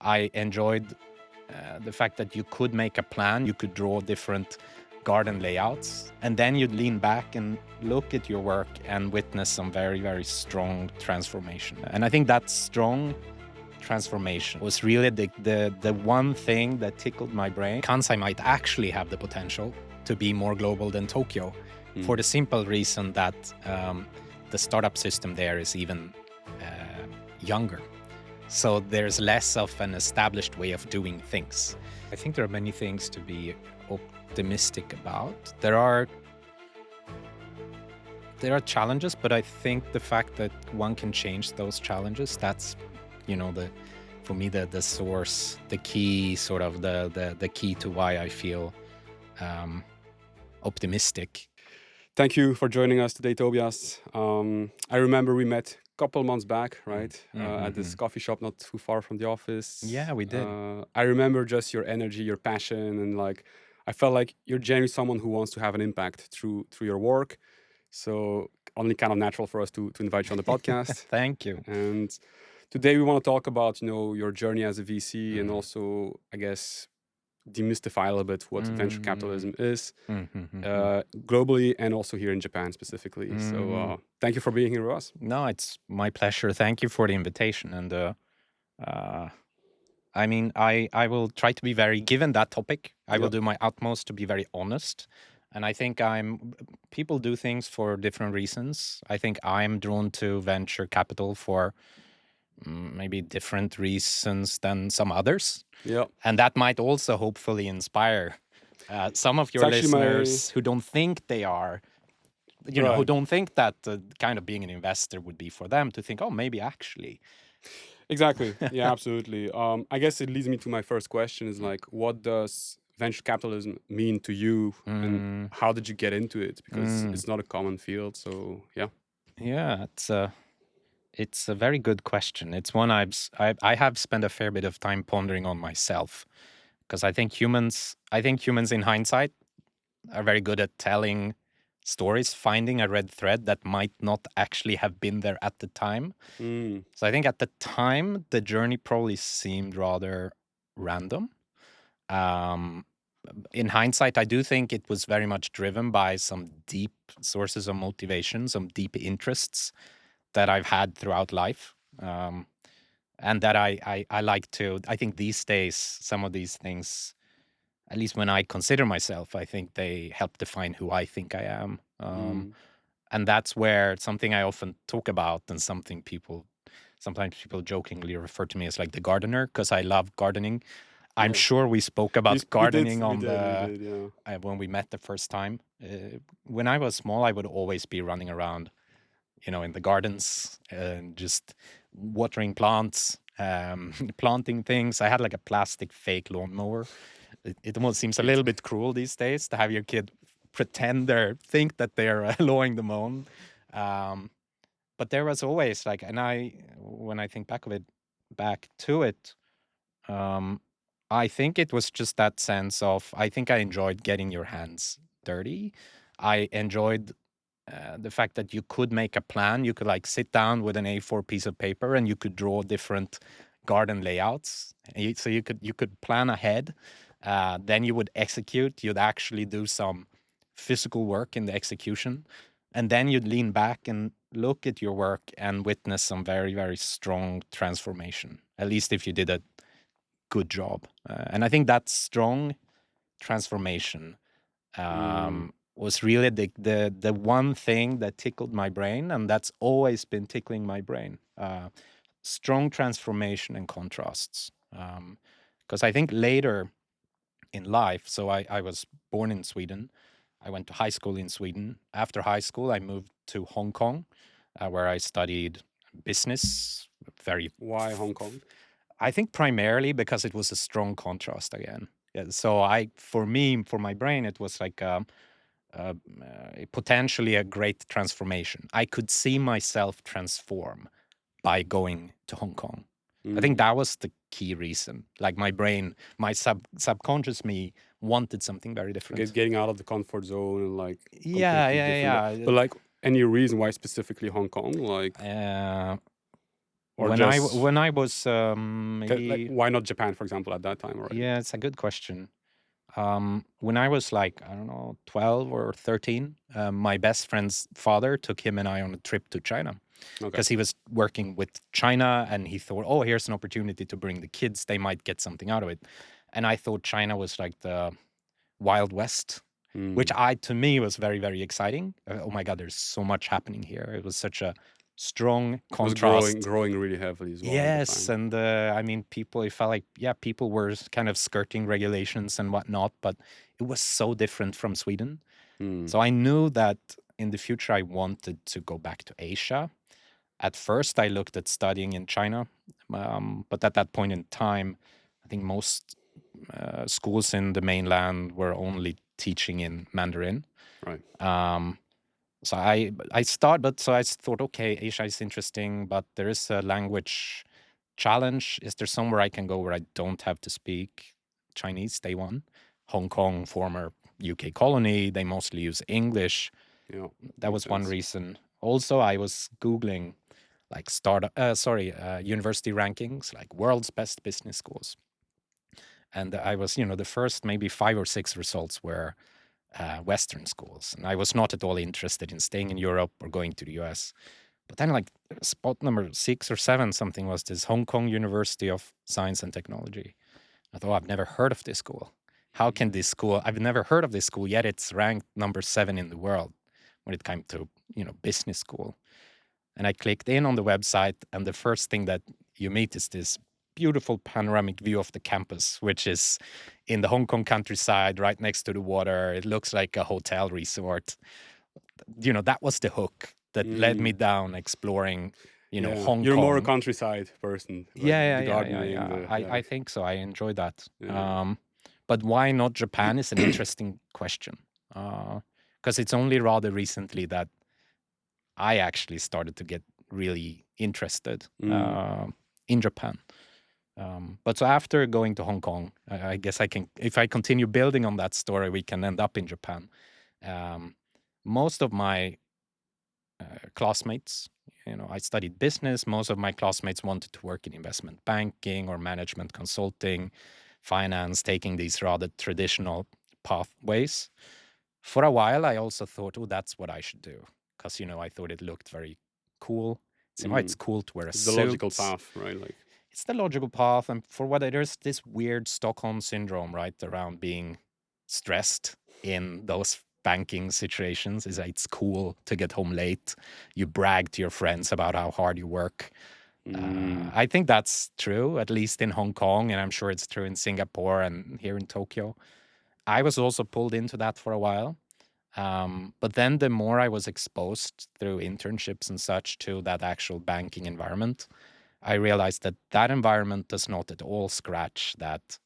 I enjoyed the fact that you could make a plan, you could draw different garden layouts, and then you'd lean back and look at your work and witness some very, very strong transformation. And I think that strong transformation was really the one thing that tickled my brain. Kansai might actually have the potential to be more global than Tokyo for the simple reason that the startup system there is even younger. So there's less of an established way of doing things. I think there are many things to be optimistic about. There are challenges, but I think the fact that one can change those challenges, that's, for me, the source, the key, sort of the key to why I feel optimistic. Thank you for joining us today, Tobias. I remember we met a couple months back, right? At this coffee shop not too far from the office. Yeah, we did. I remember just your energy, your passion, and I felt like you're genuinely someone who wants to have an impact through your work. So only kind of natural for us to invite you on the podcast. Thank you. And today we want to talk about, your journey as a VC and also, I guess, demystify a little bit what venture capitalism is globally and also here in Japan specifically. So thank you for being here with us. No, it's my pleasure. Thank you for the invitation. And I will try to be given that topic, I will do my utmost to be very honest. And I think people do things for different reasons. I think I'm drawn to venture capital for maybe different reasons than some others. Yeah. And that might also hopefully inspire some of your listeners who don't think they are, who don't think that kind of being an investor would be for them, to think, oh, maybe actually. Exactly. Yeah, absolutely. I guess it leads me to my first question is what does venture capitalism mean to you and how did you get into it? Because it's not a common field. So, yeah. Yeah, it's a very good question. It's one I have spent a fair bit of time pondering on myself, because I think humans in hindsight are very good at telling stories, finding a red thread that might not actually have been there at the time. So I think at the time, the journey probably seemed rather random. In hindsight, I do think it was very much driven by some deep sources of motivation, some deep interests that I've had throughout life. And that I like to, I think these days, some of these things, at least when I consider myself, I think they help define who I think I am. And that's where something I often talk about, and something sometimes people jokingly refer to me as like the gardener, because I love gardening. I'm sure we spoke about gardening when we met the first time. When I was small, I would always be running around, in the gardens and just watering plants, planting things. I had like a plastic fake lawnmower. It almost seems a little bit cruel these days to have your kid think that they're lowing the mown. But there was always when I think back to it, I think it was just that sense of, I think I enjoyed getting your hands dirty. I enjoyed the fact that you could make a plan. You could sit down with an A4 piece of paper and you could draw different garden layouts. So you could plan ahead. Then you would execute. You'd actually do some physical work in the execution. And then you'd lean back and look at your work and witness some very, very strong transformation, at least if you did a good job. And I think that strong transformation was really the one thing that tickled my brain, and that's always been tickling my brain. Strong transformation and contrasts. Because I think later in life, so I was born in Sweden. I went to high school in Sweden. After high school, I moved to Hong Kong, where I studied business. Why Hong Kong? I think primarily because it was a strong contrast again. Yeah, so for my brain, it was like potentially a great transformation. I could see myself transform by going to Hong Kong. I think that was the key reason. Like my brain, my subconscious me wanted something very different. Getting out of the comfort zone and yeah. But any reason why specifically Hong Kong? or when just when I was like maybe why not Japan, for example, at that time already? yeah, it's a good question. When I was like, I don't know, 12 or 13, my best friend's father took him and I on a trip to China Okay. because he was working with China and he thought, oh, here's an opportunity to bring the kids. They might get something out of it. And I thought China was like the Wild West, which to me was very, very exciting. Oh my God, there's so much happening here. It was such a strong It was contrast. growing really heavily as well at the Yes, time. and I mean, it felt like, yeah, people were kind of skirting regulations and whatnot, but it was so different from Sweden. So I knew that in the future I wanted to go back to Asia. At first, I looked at studying in China, but at that point in time, I think most schools in the mainland were only teaching in Mandarin. Right. So I thought, okay, Asia is interesting, but there is a language challenge. Is there somewhere I can go where I don't have to speak Chinese? Day one, Hong Kong, former UK colony, they mostly use English. Yeah. That was one reason. Also, I was Googling like university rankings, like world's best business schools. And I was, the first maybe 5 or 6 results were Western schools. And I was not at all interested in staying in Europe or going to the US. But then like spot number 6 or 7 something was this Hong Kong University of Science and Technology. I thought, I've never heard of this school. How can this school, I've never heard of this school, yet it's ranked number 7 in the world when it came to, business school. And I clicked in on the website, and the first thing that you meet is this beautiful panoramic view of the campus, which is in the Hong Kong countryside, right next to the water. It looks like a hotel resort. That was the hook that led me down exploring, Hong Kong. You're more a countryside person. Like Yeah. the gardening. I think so. I enjoy that. Yeah. But why not Japan is an interesting question. Because it's only rather recently that I actually started to get really interested in Japan. But so after going to Hong Kong, I guess I can, if I continue building on that story, we can end up in Japan. Most of my classmates, I studied business. Most of my classmates wanted to work in investment banking or management consulting, finance, taking these rather traditional pathways. For a while, I also thought, oh, that's what I should do. Because, I thought it looked very cool. It's cool to wear a It's suit. the logical path, right? Like it's the logical path. And for what there's this weird Stockholm syndrome, right, around being stressed in those banking situations. Is that it's cool to get home late. You brag to your friends about how hard you work. I think that's true, at least in Hong Kong, and I'm sure it's true in Singapore and here in Tokyo. I was also pulled into that for a while. But then the more I was exposed through internships and such to that actual banking environment, I realized that that environment does not at all scratch that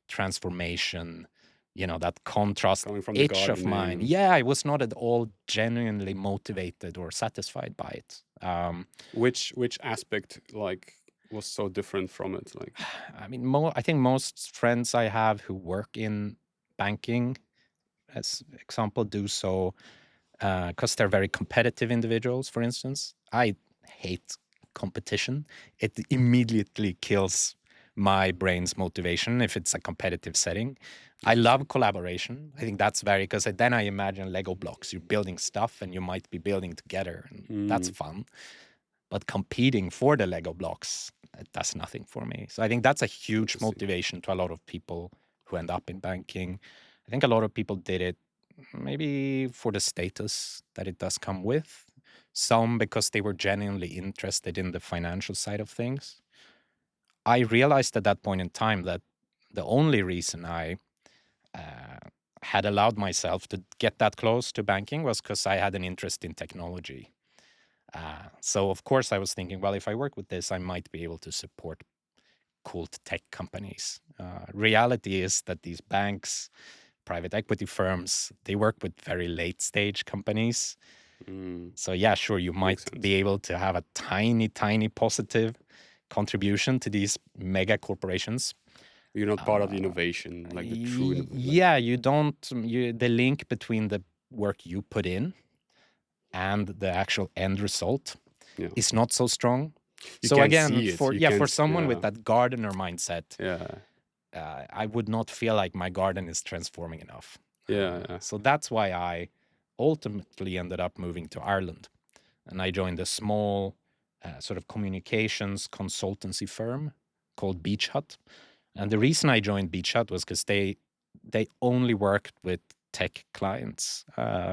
transformation, that contrast coming from the itch of gardening mine. and- Yeah, I was not at all genuinely motivated or satisfied by it. Which aspect like was so different from it? Like I mean, I think most friends I have who work in banking, as example, do so because they're very competitive individuals, for instance. I hate competition. It immediately kills my brain's motivation if it's a competitive setting. I love collaboration. I think that's because then I imagine Lego blocks. You're building stuff and you might be building together, and that's fun. But competing for the Lego blocks, it does nothing for me. So I think that's a huge motivation to a lot of people who end up in banking. I think a lot of people did it maybe for the status that it does come with, some because they were genuinely interested in the financial side of things. I realized at that point in time that the only reason I had allowed myself to get that close to banking was because I had an interest in technology. So of course I was thinking, well, if I work with this, I might be able to support cool tech companies. Reality is that these banks, private equity firms, they work with very late stage companies. So yeah, sure, you might be able to have a tiny positive contribution to these mega corporations. you're not part of the innovation, like the true. Yeah, you don't. The link between the work you put in and the actual end result is not so strong. You So can't again, see it. for You for can't. someone with Yeah. that gardener mindset, Yeah. I would not feel like my garden is transforming enough. Yeah. Yeah. So that's why I ultimately ended up moving to Ireland, and I joined a small sort of communications consultancy firm called Beach Hut. And the reason I joined Beach Hut was because they only worked with tech clients,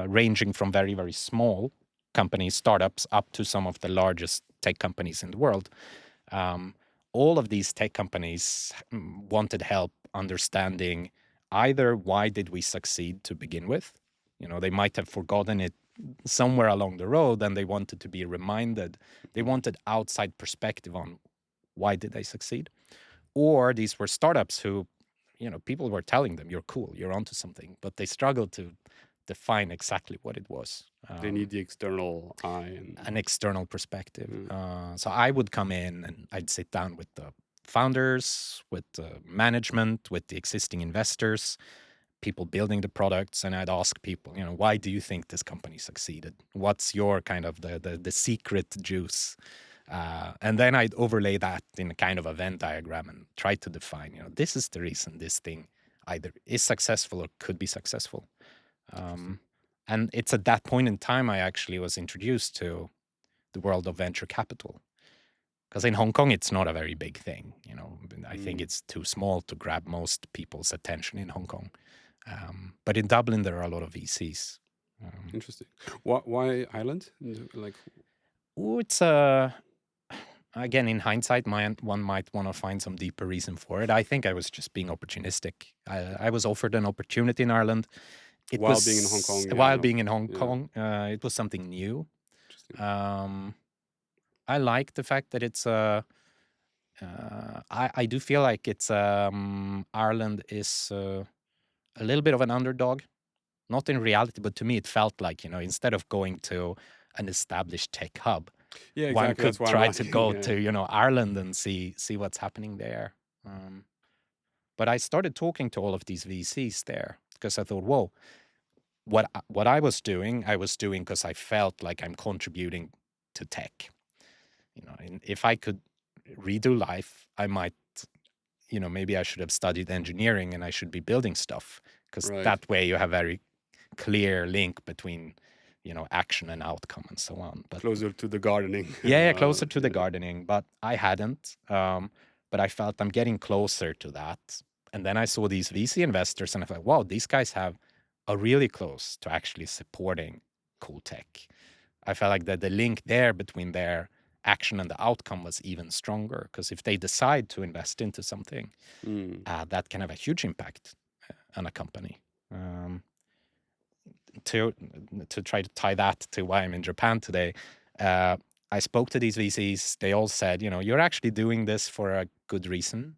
ranging from very, very small companies, startups, up to some of the largest tech companies in the world. All of these tech companies wanted help understanding either why did we succeed to begin with. They might have forgotten it somewhere along the road, and they wanted to be reminded. They wanted outside perspective on why did they succeed. Or these were startups who, people were telling them, you're cool, you're onto something, but they struggled to define exactly what it was. They need the external eye and An external perspective. So I would come in and I'd sit down with the founders, with the management, with the existing investors, people building the products, and I'd ask people, why do you think this company succeeded? What's your kind of the secret juice? And then I'd overlay that in a kind of a Venn diagram and try to define, this is the reason this thing either is successful or could be successful. And it's at that point in time I actually was introduced to the world of venture capital. Because in Hong Kong, it's not a very big thing. I think it's too small to grab most people's attention in Hong Kong. But in Dublin, there are a lot of VCs. Interesting. Why Ireland? Like, It's again, in hindsight, one might want to find some deeper reason for it. I think I was just being opportunistic. I was offered an opportunity in Ireland. while being in Hong Kong. While being in Hong Yeah. Kong, it was something new. Interesting. I like the fact that it's I do feel like it's Ireland is a little bit of an underdog, not in reality, but to me it felt like, instead of going to an established tech hub, Yeah, one exactly. could That's why I'm try to asking, go yeah. to Ireland and see what's happening there. But I started talking to all of these VCs there because I thought, whoa, what I was doing because I felt like I'm contributing to tech. And if I could redo life, I might, maybe I should have studied engineering and I should be building stuff, because Right. that way you have very clear link between, action and outcome and so on. But Closer to the gardening. yeah, closer to the gardening. But I hadn't. But I felt I'm getting closer to that. And then I saw these VC investors and I thought, wow, these guys are really close to actually supporting cool tech. I felt like that the link there between their action and the outcome was even stronger, because if they decide to invest into something, that can have a huge impact on a company. To try to tie that to why I'm in Japan today, I spoke to these VCs. They all said, you're actually doing this for a good reason,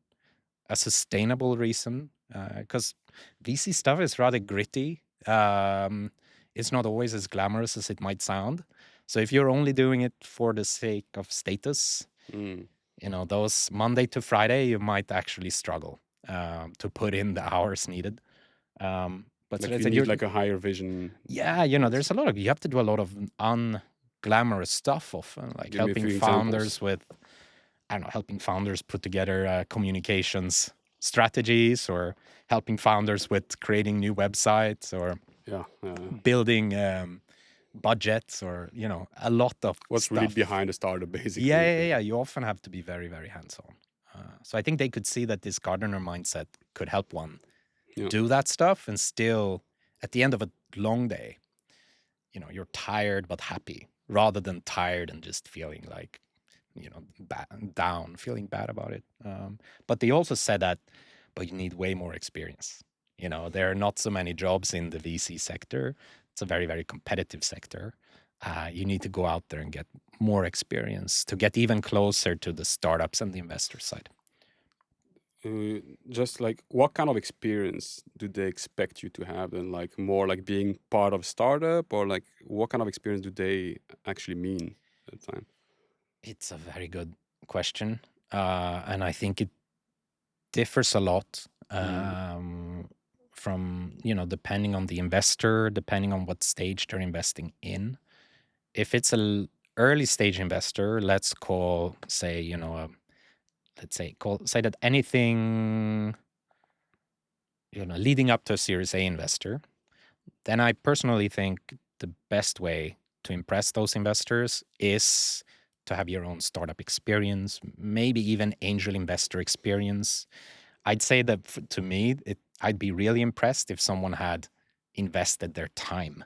a sustainable reason, because VC stuff is rather gritty. It's not always as glamorous as it might sound. So if you're only doing it for the sake of status, those Monday to Friday, you might actually struggle to put in the hours needed. But like so I you said, need like a higher vision. yeah, there's you have to do a lot of unglamorous stuff often, like Give me a helping few founders examples. with, I don't know, helping founders put together communications strategies, or helping founders with creating new websites, or Yeah. building budgets, or a lot of What's stuff. really behind a startup, basically. Yeah. You often have to be very, very hands-on. So I think they could see that this gardener mindset could help one do that stuff, and still, at the end of a long day, you're tired but happy, rather than tired and just feeling like, down, feeling bad about it. But they also said that, but you need way more experience. There are not so many jobs in the VC sector. It's a very, very competitive sector. You need to go out there and get more experience to get even closer to the startups and the investor side. Just like, what kind of experience do they expect you to have? And like, more like being part of a startup, or like, what kind of experience do they actually mean at the time? It's a very good question. And I think it differs a lot from, depending on the investor, depending on what stage they're investing in. If it's a early stage investor, let's call, say, say that anything, leading up to a Series A investor, then I personally think the best way to impress those investors is to have your own startup experience, maybe even angel investor experience. I'd say that to me, I'd be really impressed if someone had invested their time.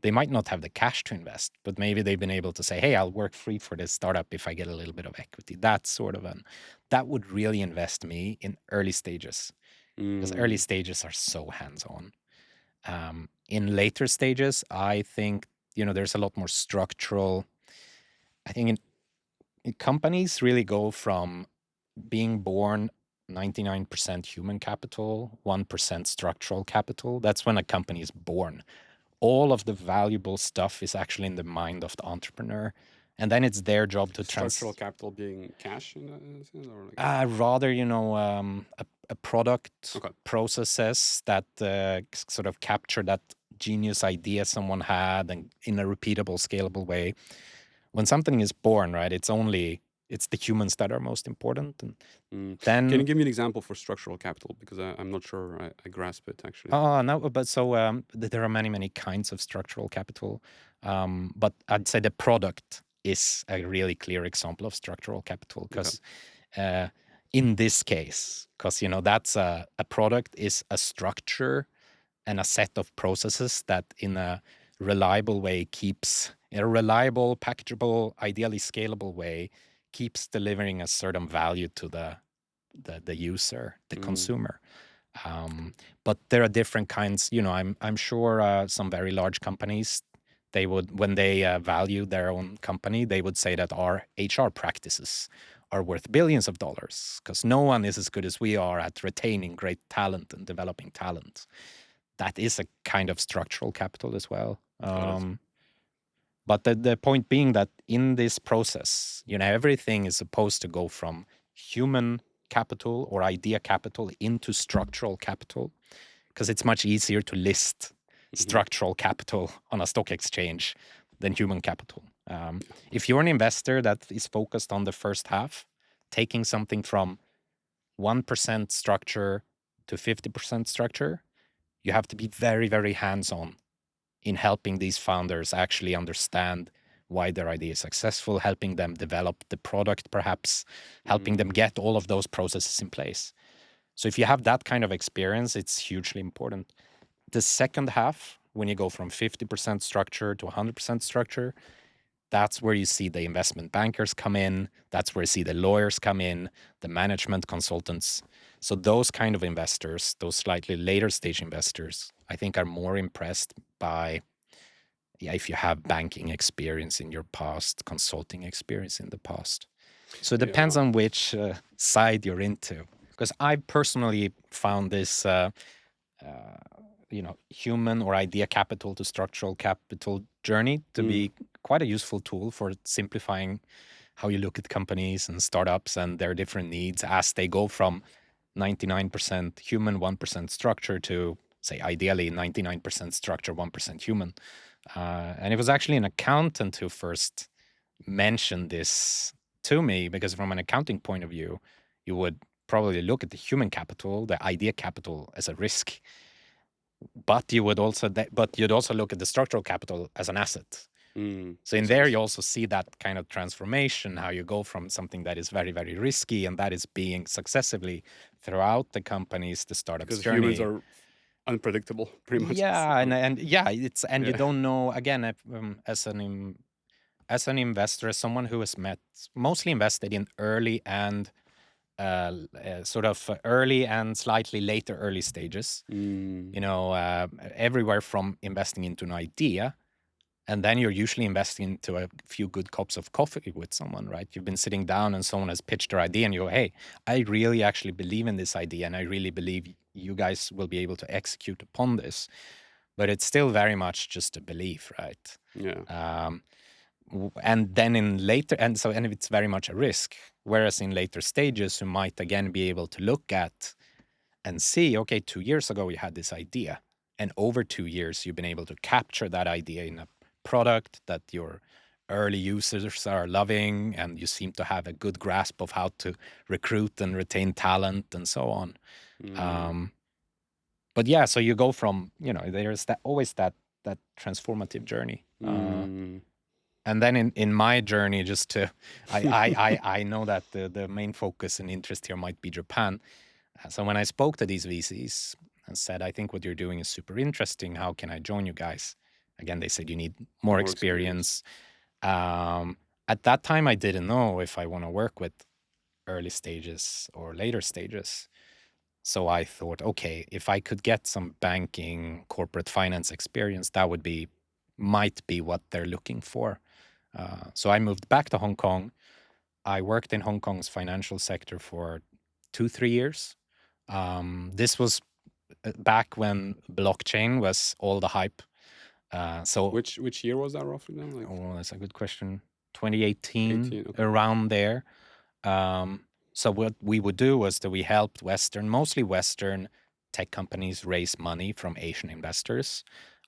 They might not have the cash to invest, but maybe they've been able to say, hey, I'll work free for this startup if I get a little bit of equity. That would really invest me in early stages, because early stages are so hands-on. In later stages, I think, there's a lot more structural. I think companies really go from being born 99% human capital, 1% structural capital. That's when a company is born. All of the valuable stuff is actually in the mind of the entrepreneur. And then it's their job to structural capital being cash in a sense, or rather, a product, okay, processes that sort of capture that genius idea someone had and in a repeatable, scalable way. When something is born, right, it's the humans that are most important. And then, can you give me an example for structural capital? Because I'm not sure I grasp it actually. no, but so there are many kinds of structural capital, but I'd say the product is a really clear example of structural capital, because in this case, because that's a product is a structure and a set of processes that in a reliable way in a reliable, packageable, ideally scalable way, keeps delivering a certain value to the user, the consumer. But there are different kinds. I'm sure some very large companies, they would, when they value their own company, they would say that our HR practices are worth billions of dollars, because no one is as good as we are at retaining great talent and developing talent. That is a kind of structural capital as well. But the point being that in this process, everything is supposed to go from human capital or idea capital into structural capital, because it's much easier to list structural capital on a stock exchange than human capital. If you're an investor that is focused on the first half, taking something from 1% structure to 50% structure, you have to be very, very hands-on in helping these founders actually understand why their idea is successful, helping them develop the product, perhaps helping them get all of those processes in place. So if you have that kind of experience, it's hugely important. The second half, when you go from 50% structure to 100% structure, that's where you see the investment bankers come in. That's where you see the lawyers come in, the management consultants. So those kind of investors, those slightly later stage investors, I think are more impressed by, if you have banking experience in your past, consulting experience in the past. So it depends on which side you're into. Because I personally found this, human or idea capital to structural capital journey to be quite a useful tool for simplifying how you look at companies and startups and their different needs as they go from 99% human, 1% structure to, say, ideally 99% structure, 1% human. And it was actually an accountant who first mentioned this to me, because from an accounting point of view, you would probably look at the human capital, the idea capital, as a risk, but you'd also look at the structural capital as an asset. So in there, you also see that kind of transformation, how you go from something that is very, very risky and that is being successively throughout the companies, the startup's journey. Because humans are unpredictable, pretty much. Yeah, you don't know, again, as an investor, as someone who has mostly invested in early and sort of early and slightly later early stages, everywhere from investing into an idea, and then you're usually investing into a few good cups of coffee with someone, right? You've been sitting down and someone has pitched their idea and you go, hey, I really actually believe in this idea and I really believe you guys will be able to execute upon this. But it's still very much just a belief, right? Yeah. And then and it's very much a risk. Whereas in later stages, you might again be able to look at and see, okay, 2 years ago you had this idea, and over 2 years you've been able to capture that idea in a product that you're early users are loving, and you seem to have a good grasp of how to recruit and retain talent and so on. But yeah, so you go from, there's always that transformative journey. And then in my journey, just to, I know that the main focus and interest here might be Japan. So when I spoke to these VCs and said, I think what you're doing is super interesting, how can I join you guys? Again, they said you need more experience. At that time, I didn't know if I want to work with early stages or later stages. So I thought, okay, if I could get some banking, corporate finance experience, that might be what they're looking for. So I moved back to Hong Kong. I worked in Hong Kong's financial sector for 2-3 years. This was back when blockchain was all the hype. So which year was that roughly then? Oh, that's a good question. 2018, 18, okay. around there. So what we would do was that we helped mostly Western tech companies raise money from Asian investors.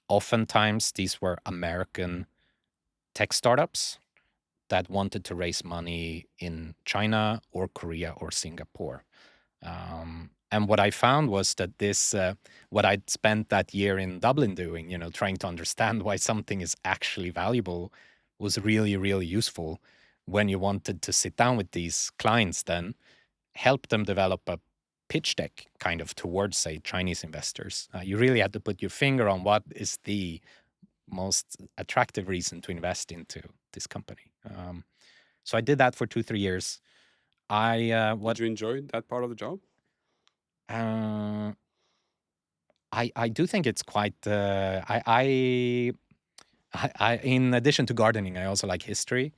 Oftentimes, these were American tech startups that wanted to raise money in China or Korea or Singapore. And what I found was that what I'd spent that year in Dublin doing, trying to understand why something is actually valuable, was really, really useful when you wanted to sit down with these clients, then help them develop a pitch deck kind of towards, say, Chinese investors. You really had to put your finger on what is the most attractive reason to invest into this company. So I did that for 2-3 years. Did you enjoy that part of the job? I do think it's quite. In addition to gardening, I also like history.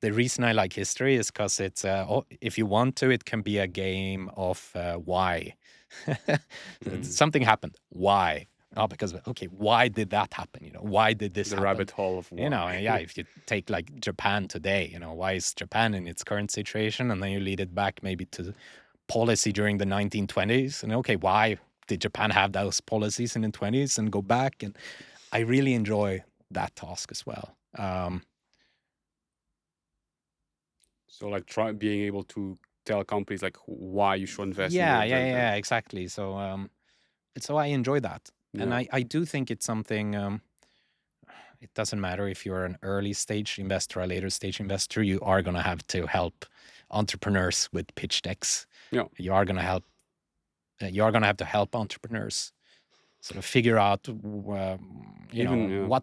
The reason I like history is because it's, if you want to, it can be a game of why. Something happened. Why? Oh, because, okay, why did that happen? Why did this happen? The rabbit hole of why. Yeah, if you take like Japan today, why is Japan in its current situation? And then you lead it back maybe to policy during the 1920s. And okay, why did Japan have those policies in the 20s, and go back? And I really enjoy that task as well. So like being able to tell companies like why you should invest in their Yeah, exactly. So I enjoy that. And I do think it's something, it doesn't matter if you're an early stage investor or a later stage investor, you are going to have to help entrepreneurs with pitch decks. Yeah. You are going to have to help entrepreneurs sort of figure out, what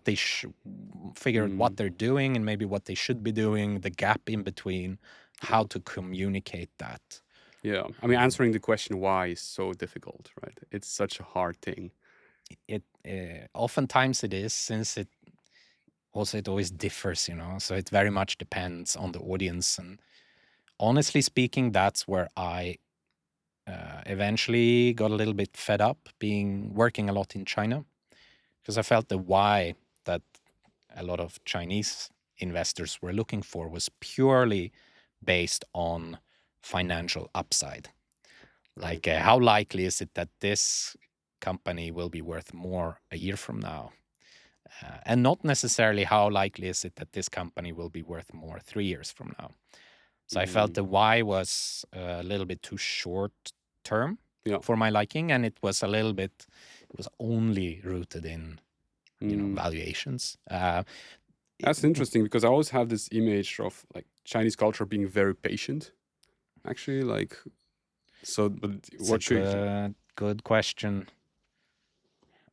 they figure out what they're doing, and maybe what they should be doing, the gap in between, how to communicate that. Yeah, I mean, answering the question why is so difficult, right? It's such a hard thing. It oftentimes it is, since it always differs, so it very much depends on the audience. And honestly speaking, that's where I eventually got a little bit fed up working a lot in China, because I felt the why that a lot of Chinese investors were looking for was purely based on financial upside. Like, how likely is it that this company will be worth more a year from now? And not necessarily how likely is it that this company will be worth more 3 years from now. So I felt the why was a little bit too short term for my liking, and it was only rooted in valuations. That's interesting, because I always have this image of like Chinese culture being very patient, actually. Like, so but what should good question.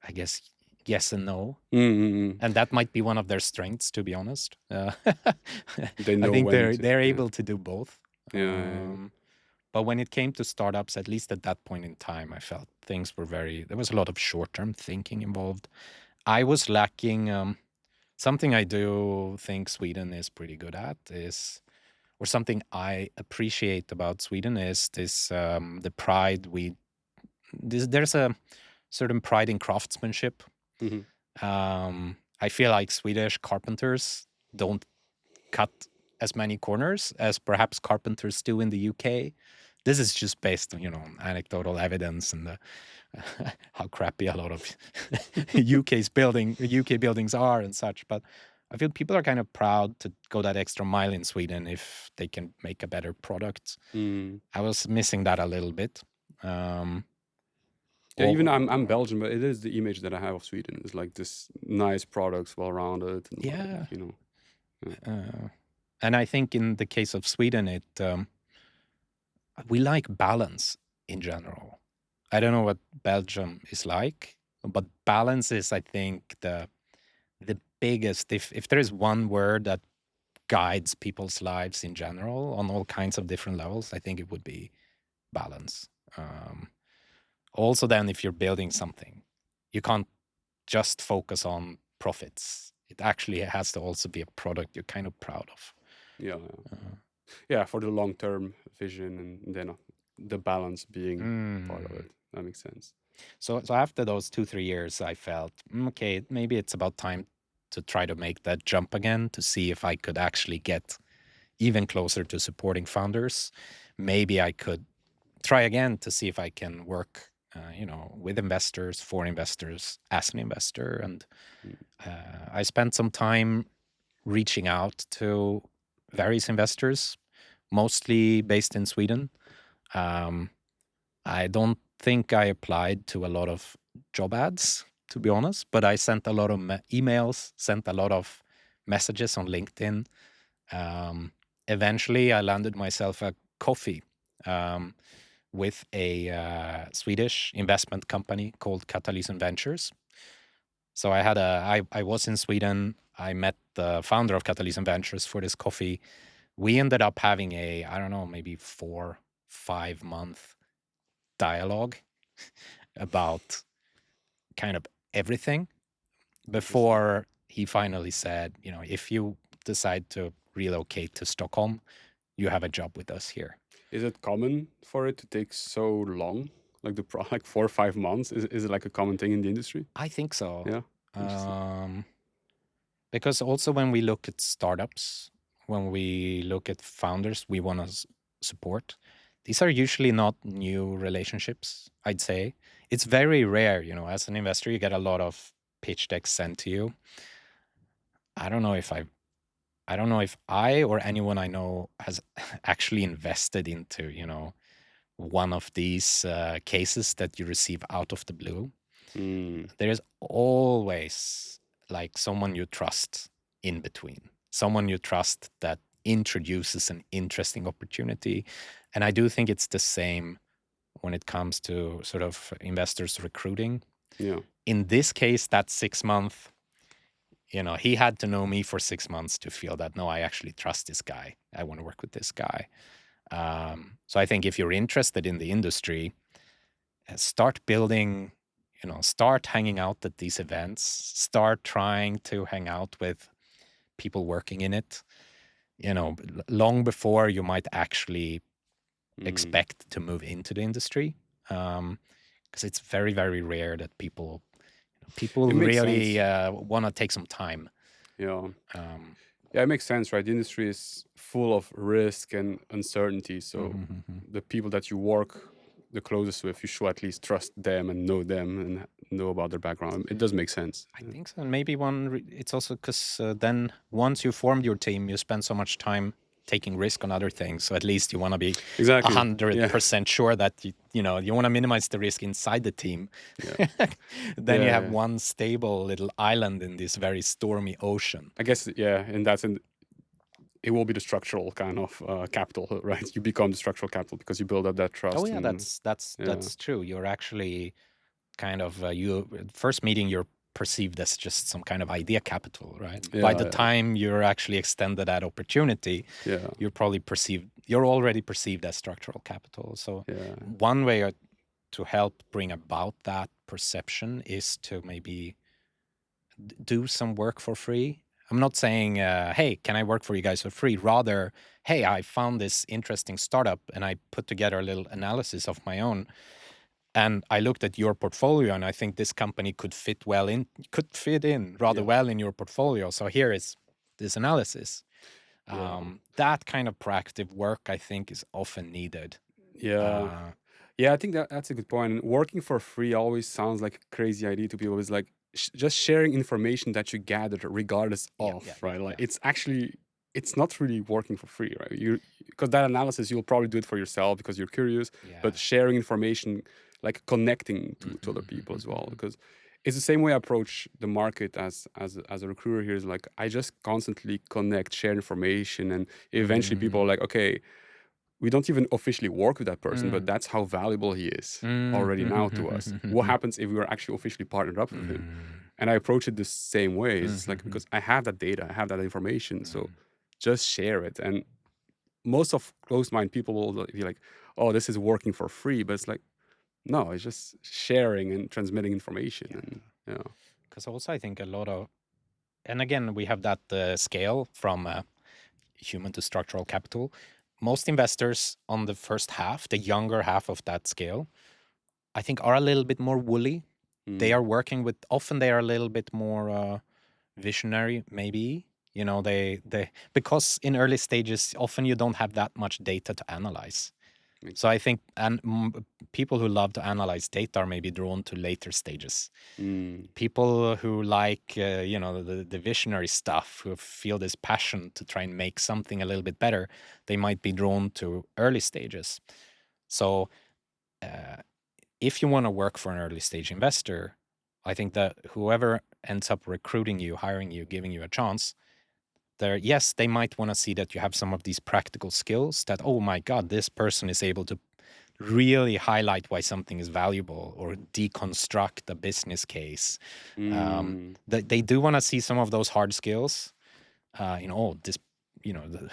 I guess yes and no. And that might be one of their strengths, to be honest. They know, I think they're able to do both. Yeah. But when it came to startups, at least at that point in time, I felt things were there was a lot of short-term thinking involved. I was lacking something I do think Sweden is pretty good at or something I appreciate about Sweden is this, the pride there's a certain pride in craftsmanship. I feel like Swedish carpenters don't cut as many corners as perhaps carpenters do in the UK. This is just based on, anecdotal evidence and how crappy a lot of UK buildings are and such. But I feel people are kind of proud to go that extra mile in Sweden if they can make a better product. I was missing that a little bit. Yeah, even I'm Belgian, but it is the image that I have of Sweden. It's like this nice products, well rounded, and Yeah. like, you know. Yeah. And I think in the case of Sweden, we like balance in general. I don't know what Belgium is like, but balance is, I think, the biggest. If there is one word that guides people's lives in general on all kinds of different levels, I think it would be balance. Also, then, if you're building something, you can't just focus on profits. It actually has to also be a product you're kind of proud of. Yeah. Yeah, for the long-term vision, and then the balance being part of it. That makes sense. So after those 2-3 years, I felt, okay, maybe it's about time to try to make that jump again, to see if I could actually get even closer to supporting founders. Maybe I could try again to see if I can work, with investors, for investors, as an investor. And I spent some time reaching out to various investors, mostly based in Sweden. I don't think I applied to a lot of job ads, to be honest, but I sent a lot of emails, sent a lot of messages on LinkedIn. Eventually, I landed myself a coffee with a Swedish investment company called Katalysen Ventures. So I was in Sweden. I met the founder of Katalysen Ventures for this coffee. We ended up having I don't know, maybe 4-5 month dialogue about kind of everything before he finally said, if you decide to relocate to Stockholm, you have a job with us here. Is it common for it to take so long? Like like 4 or 5 months? Is it like a common thing in the industry? I think so. Yeah. Because also when we look at startups, when we look at founders we want to support, these are usually not new relationships, I'd say. It's very rare, as an investor, you get a lot of pitch decks sent to you. I don't know if I or anyone I know has actually invested into, one of these cases that you receive out of the blue. There is always like someone you trust in between, someone you trust that introduces an interesting opportunity. And I do think it's the same when it comes to sort of investors recruiting. Yeah. In this case, that 6 month, he had to know me for 6 months to feel that, no, I actually trust this guy. I want to work with this guy. So I think if you're interested in the industry, start building, start hanging out at these events, start trying to hang out with people working in it, long before you might actually expect to move into the industry. Because it's very, very rare that people really want to take some time. Yeah. Yeah, it makes sense, right? The industry is full of risk and uncertainty. So the people that you work the closest with, you should at least trust them and know about their background. It does make sense. I think so. And maybe it's also because then once you formed your team, you spend so much time taking risk on other things. So at least you want to be 100% sure that you want to minimize the risk inside the team. Yeah. Then you have one stable little island in this very stormy ocean. I guess, and it will be the structural kind of capital, right? You become the structural capital because you build up that trust. Oh yeah, that's true. You're actually kind of first meeting, you're perceived as just some kind of idea capital, right? By the time you're actually extended that opportunity, you're already perceived as structural capital. So one way to help bring about that perception is to maybe do some work for free. I'm not saying, hey, can I work for you guys for free? Rather, hey, I found this interesting startup and I put together a little analysis of my own. And I looked at your portfolio and I think this company could fit in rather well in your portfolio. So here is this analysis. That kind of proactive work, I think, is often needed. Yeah, I think that's a good point. And working for free always sounds like a crazy idea to people. It's like, just sharing information that you gathered regardless of, right? Like it's not really working for free, right? Because that analysis, you'll probably do it for yourself because you're curious, but sharing information, like connecting to other people as well, because it's the same way I approach the market as a recruiter here. Is like, I just constantly connect, share information, and eventually people are like, okay, we don't even officially work with that person, but that's how valuable he is already now to us. What happens if we were actually officially partnered up with him? And I approach it the same way. It's like, because I have that data, I have that information, so just share it. And most of closed-minded people will be like, oh, this is working for free, but it's like, no, it's just sharing and transmitting information. And because also I think a lot of, and again, we have that scale from human to structural capital. Most investors on the first half, the younger half of that scale, I think are a little bit more woolly. They are working with, often they are a little bit more visionary, maybe. You know, they because in early stages, often you don't have that much data to analyze. So I think, and people who love to analyze data are maybe drawn to later stages. People who like, you know, the visionary stuff, who feel this passion to try and make something a little bit better, they might be drawn to early stages. So if you want to work for an early stage investor, I think that whoever ends up recruiting you, hiring you, giving you a chance, yes, they might want to see that you have some of these practical skills that, oh my God, this person is able to really highlight why something is valuable or deconstruct a business case. They do want to see some of those hard skills, you know, the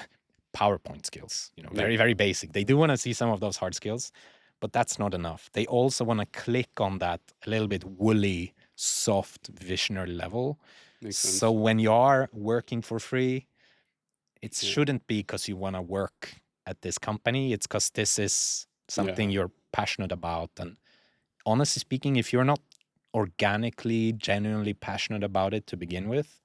PowerPoint skills, you know, very, very basic. They do want to see some of those hard skills, but that's not enough. They also want to click on that a little bit woolly, soft, visionary level. So when you are working for free, it shouldn't be because you want to work at this company. It's because this is something you're passionate about. And honestly speaking, if you're not organically, genuinely passionate about it to begin with,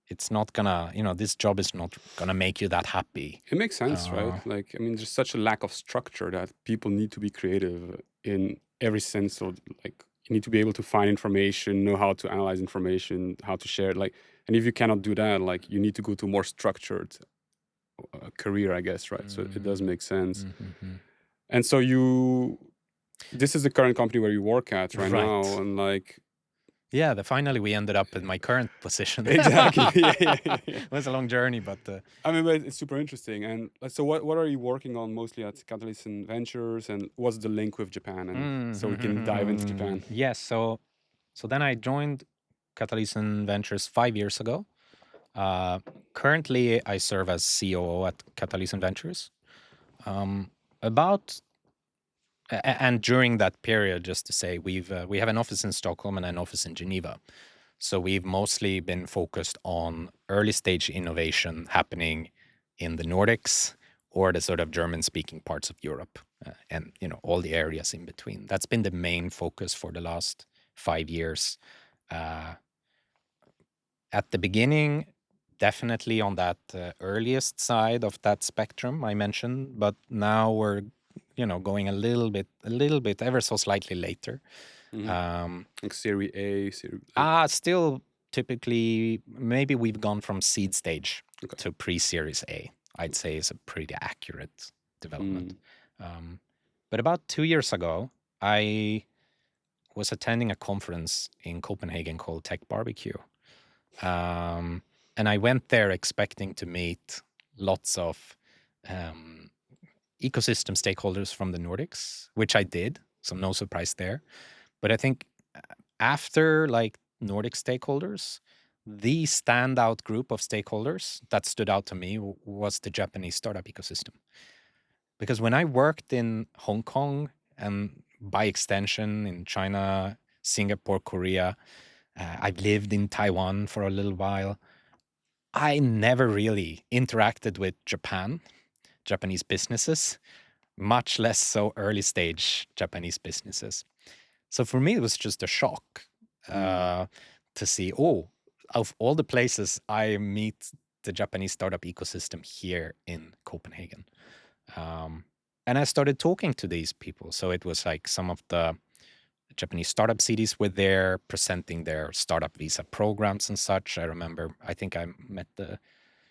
it's not gonna, you know, this job is not gonna make you that happy. It makes sense, right? Like, I mean, there's such a lack of structure that people need to be creative in every sense. Of like, you need to be able to find information, know how to analyze information, how to share it. Like, and if you cannot do that, like, you need to go to a more structured career, I guess, right? So it does make sense. And so this is the current company where you work at right now, and like, yeah, finally we ended up in my current position. Exactly. It was a long journey, but I mean, but it's super interesting. And so what are you working on mostly at Katalysen Ventures, and what's the link with Japan? And so we can dive into Japan. Yes. So then I joined Katalysen Ventures 5 years ago. Currently, I serve as COO at Katalysen Ventures. And during that period, just to say, we have an office in Stockholm and an office in Geneva. So we've mostly been focused on early stage innovation happening in the Nordics or the sort of German-speaking parts of Europe, and you know, all the areas in between. That's been the main focus for the last 5 years. At the beginning, definitely on that earliest side of that spectrum I mentioned, but now we're, you know, going a little bit ever so slightly later. Like Series A, still typically, maybe we've gone from seed stage to pre-Series A, I'd say is a pretty accurate development. But about 2 years ago, I was attending a conference in Copenhagen called Tech Barbecue. And I went there expecting to meet lots of ecosystem stakeholders from the Nordics, which I did, so no surprise there. But I think after like Nordic stakeholders, the standout group of stakeholders that stood out to me was the Japanese startup ecosystem. Because when I worked in Hong Kong and by extension in China, Singapore, Korea, I've lived in Taiwan for a little while, I never really interacted with Japanese businesses, much less so early stage Japanese businesses. So for me, it was just a shock to see, oh, of all the places I meet the Japanese startup ecosystem here in Copenhagen. And I started talking to these people. So it was like some of the Japanese startup cities were there presenting their startup visa programs and such. I think I met the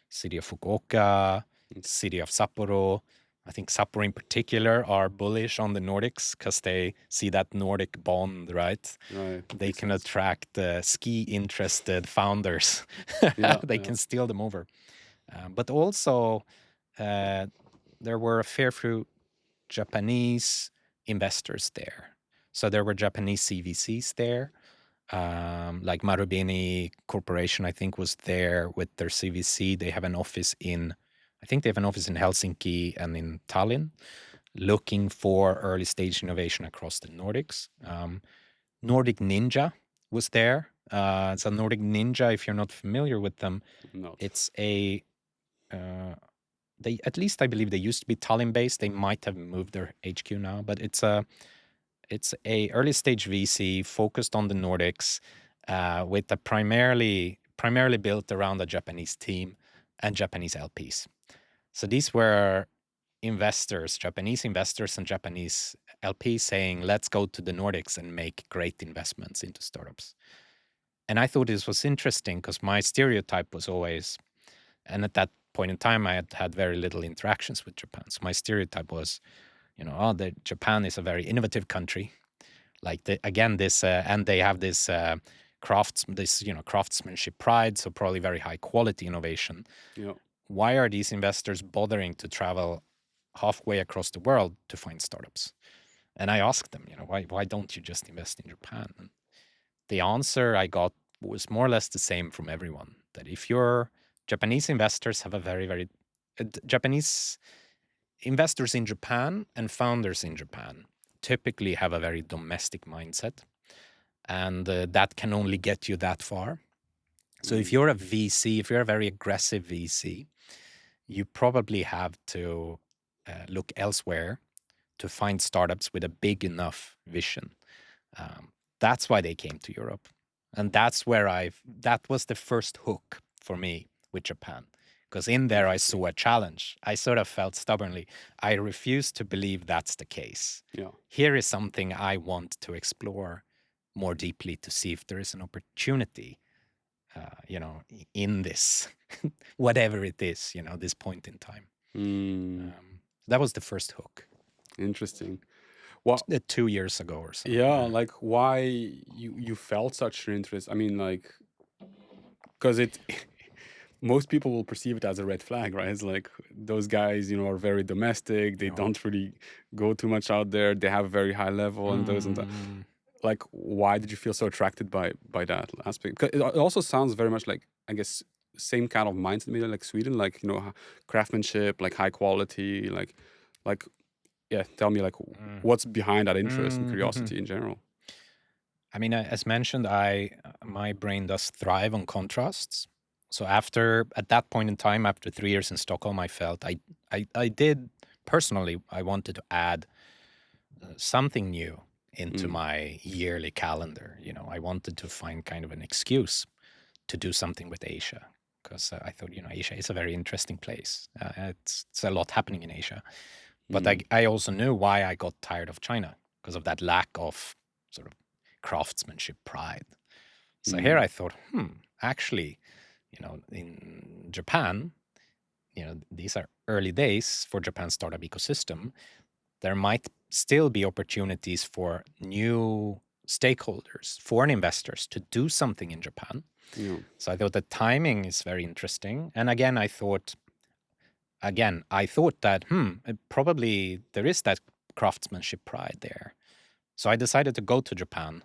city of Fukuoka, city of Sapporo. I think Sapporo in particular are bullish on the Nordics because they see that Nordic bond, right? They can attract ski-interested founders. They can steal them over. But also, there were a fair few Japanese investors there. So there were Japanese CVCs there, like Marubeni Corporation, I think, was there with their CVC. They have an office in Helsinki and in Tallinn, looking for early stage innovation across the Nordics. Nordic Ninja was there. So Nordic Ninja, if you're not familiar with them, it's a at least I believe they used to be Tallinn based. They might have moved their HQ now, but it's a early stage VC focused on the Nordics, with a primarily built around a Japanese team and Japanese LPs. So these were investors, Japanese investors and Japanese LPs saying, let's go to the Nordics and make great investments into startups. And I thought this was interesting because my stereotype was always, and at that point in time, I had very little interactions with Japan. So my stereotype was, Japan is a very innovative country. Like and they have this craftsmanship pride, so probably very high quality innovation. Why are these investors bothering to travel halfway across the world to find startups? And I asked them, why don't you just invest in Japan? And the answer I got was more or less the same from everyone, that if your Japanese investors have a very Japanese investors in Japan and founders in Japan typically have a very domestic mindset, and that can only get you that far. So if you're a VC, if you're a very aggressive VC, you probably have to look elsewhere to find startups with a big enough vision. That's why they came to Europe. And that was the first hook for me with Japan. Because in there, I saw a challenge. I sort of felt stubbornly, I refuse to believe that's the case. Here is something I want to explore more deeply to see if there is an opportunity, in this, whatever it is, this point in time. That was the first hook. Interesting. Well, 2 years ago or so. Like why you felt such an interest? I mean, like, because most people will perceive it as a red flag, right? It's like those guys, are very domestic. They don't really go too much out there. They have a very high level and those and that. Like, why did you feel so attracted by that aspect? Because it also sounds very much like, I guess, same kind of mindset, maybe like Sweden, like, craftsmanship, like high quality, like, tell me, like, what's behind that interest and curiosity in general? I mean, as mentioned, my brain does thrive on contrasts. So at that point in time, after 3 years in Stockholm, I felt I did personally, I wanted to add something new into my yearly calendar. I wanted to find kind of an excuse to do something with Asia, because I thought, Asia is a very interesting place. It's a lot happening in Asia. But I also knew why I got tired of China, because of that lack of sort of craftsmanship pride. So here I thought, actually, in Japan, these are early days for Japan's startup ecosystem. There might still be opportunities for new stakeholders, foreign investors, to do something in Japan. So I thought the timing is very interesting. And again, I thought that probably there is that craftsmanship pride there. So I decided to go to Japan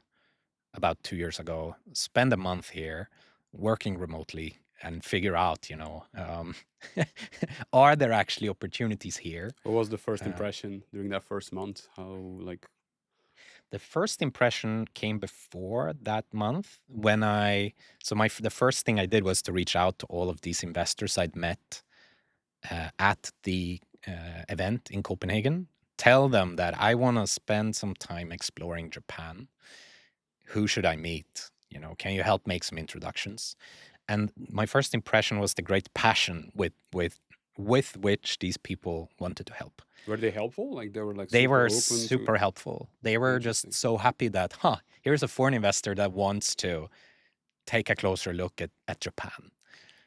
about 2 years ago, spend a month here working remotely, and figure out, are there actually opportunities here? What was the first impression during that first month? The first impression came before that month when the first thing I did was to reach out to all of these investors I'd met at the event in Copenhagen, tell them that I want to spend some time exploring Japan. Who should I meet? Can you help make some introductions? And my first impression was the great passion with with which these people wanted to help. Were they helpful? Like they were like They super were open super to. helpful. They were just Interesting. so happy that, here's a foreign investor that wants to take a closer look at Japan.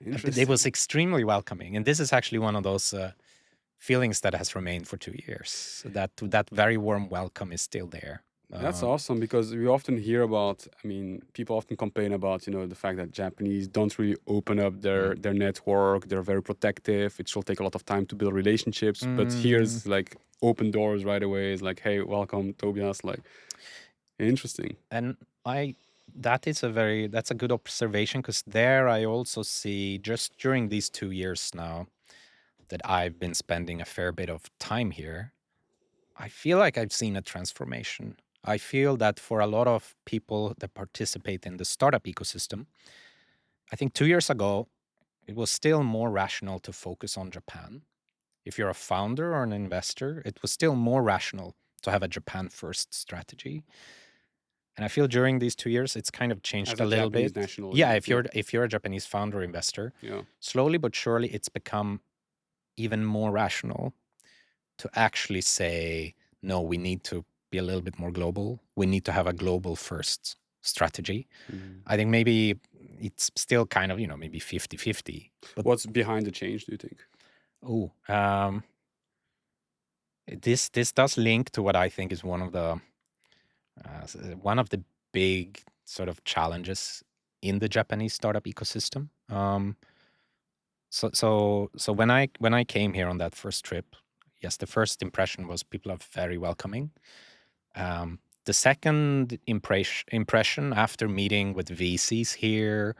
It was Interesting. extremely welcoming. And this is actually one of those feelings that has remained for 2 years. So that very warm welcome is still there. That's awesome because we often hear about, I mean, people often complain about, the fact that Japanese don't really open up their network. They're very protective. It will take a lot of time to build relationships. But here's like open doors right away. It's like, hey, welcome, Tobias. Like, interesting. And that's a good observation, because there I also see, just during these 2 years now that I've been spending a fair bit of time here, I feel like I've seen a transformation. I feel that for a lot of people that participate in the startup ecosystem, I think 2 years ago, it was still more rational to focus on Japan. If you're a founder or an investor, it was still more rational to have a Japan first strategy. And I feel during these 2 years, it's kind of changed As a a little Japanese bit. national. Yeah, if you're a Japanese founder or investor, Yeah. slowly but surely, it's become even more rational to actually say, no, we need to be a little bit more global. We need to have a global first strategy. I think maybe it's still kind of, maybe 50-50. But What's behind the change, do you think? This does link to what I think is one of the big sort of challenges in the Japanese startup ecosystem. So when I came here on that first trip, yes, the first impression was people are very welcoming. The second impression after meeting with VCs here,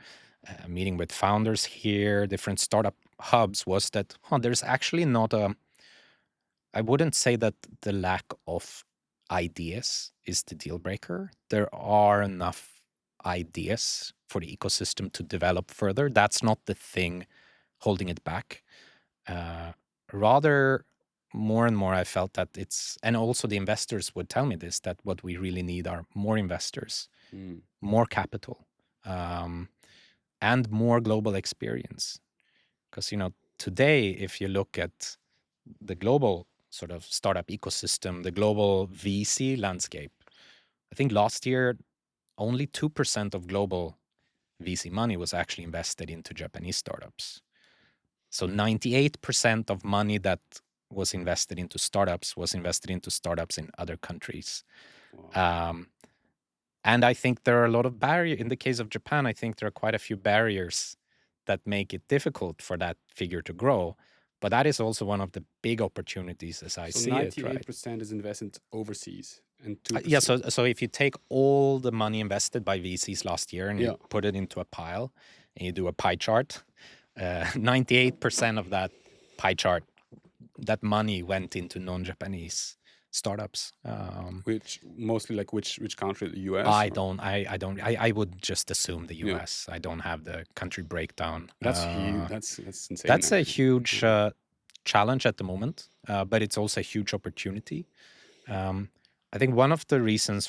meeting with founders here, different startup hubs, was that there's actually not I wouldn't say that the lack of ideas is the deal breaker. There are enough ideas for the ecosystem to develop further. That's not the thing holding it back. Rather, more and more, I felt that and also the investors would tell me this, that what we really need are more investors, more capital, and more global experience. Because, today, if you look at the global sort of startup ecosystem, the global VC landscape, I think last year, only 2% of global VC money was actually invested into Japanese startups. So 98% of money that was invested into startups was invested into startups in other countries. Wow. And I think there are a lot of barriers. In the case of Japan, I think there are quite a few barriers that make it difficult for that figure to grow. But that is also one of the big opportunities as I So see it, right? 98% is invested overseas and 2%. Yeah, so if you take all the money invested by VCs last year and you Yeah. put it into a pile and you do a pie chart, 98% of that pie chart, that money went into non-Japanese startups. Which mostly like which country? The US? I would just assume the Yeah. US. I don't have the country breakdown. That's huge. That's insane. That's a actually. huge challenge at the moment, but it's also a huge opportunity. I think one of the reasons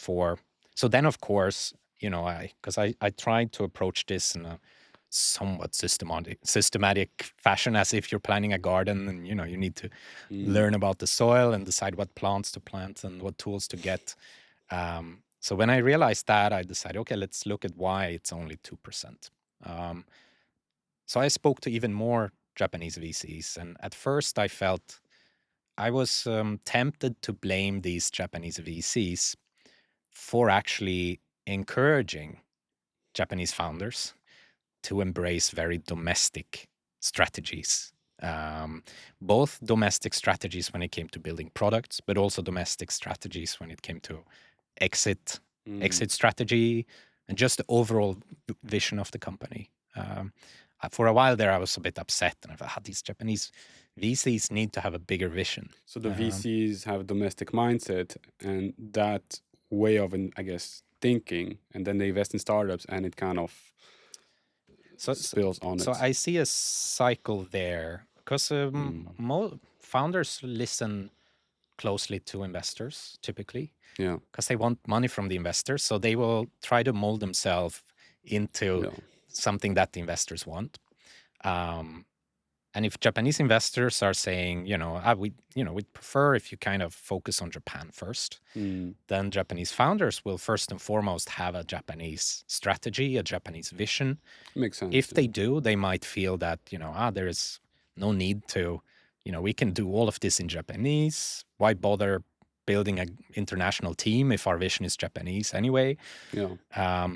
so then of course, because I tried to approach this in a somewhat systematic fashion, as if you're planning a garden and, you need to learn about the soil and decide what plants to plant and what tools to get. So when I realized that, I decided, okay, let's look at why it's only 2%. So I spoke to even more Japanese VCs, and at first I felt I was tempted to blame these Japanese VCs for actually encouraging Japanese founders to embrace very domestic strategies. Both domestic strategies when it came to building products, but also domestic strategies when it came to exit strategy, and just the overall vision of the company. For a while there, I was a bit upset, and I thought, these Japanese VCs need to have a bigger vision. So the VCs have a domestic mindset and that way of, I guess, thinking, and then they invest in startups, and it kind of spills on it. So I see a cycle there, because founders listen closely to investors typically. Yeah. Because they want money from the investors, so they will try to mold themselves into something that the investors want. And if Japanese investors are saying, we'd prefer if you kind of focus on Japan first, then Japanese founders will first and foremost have a Japanese strategy, a Japanese vision. Makes sense. If they do, they might feel that, there is no need to, we can do all of this in Japanese. Why bother building an international team if our vision is Japanese anyway? Yeah.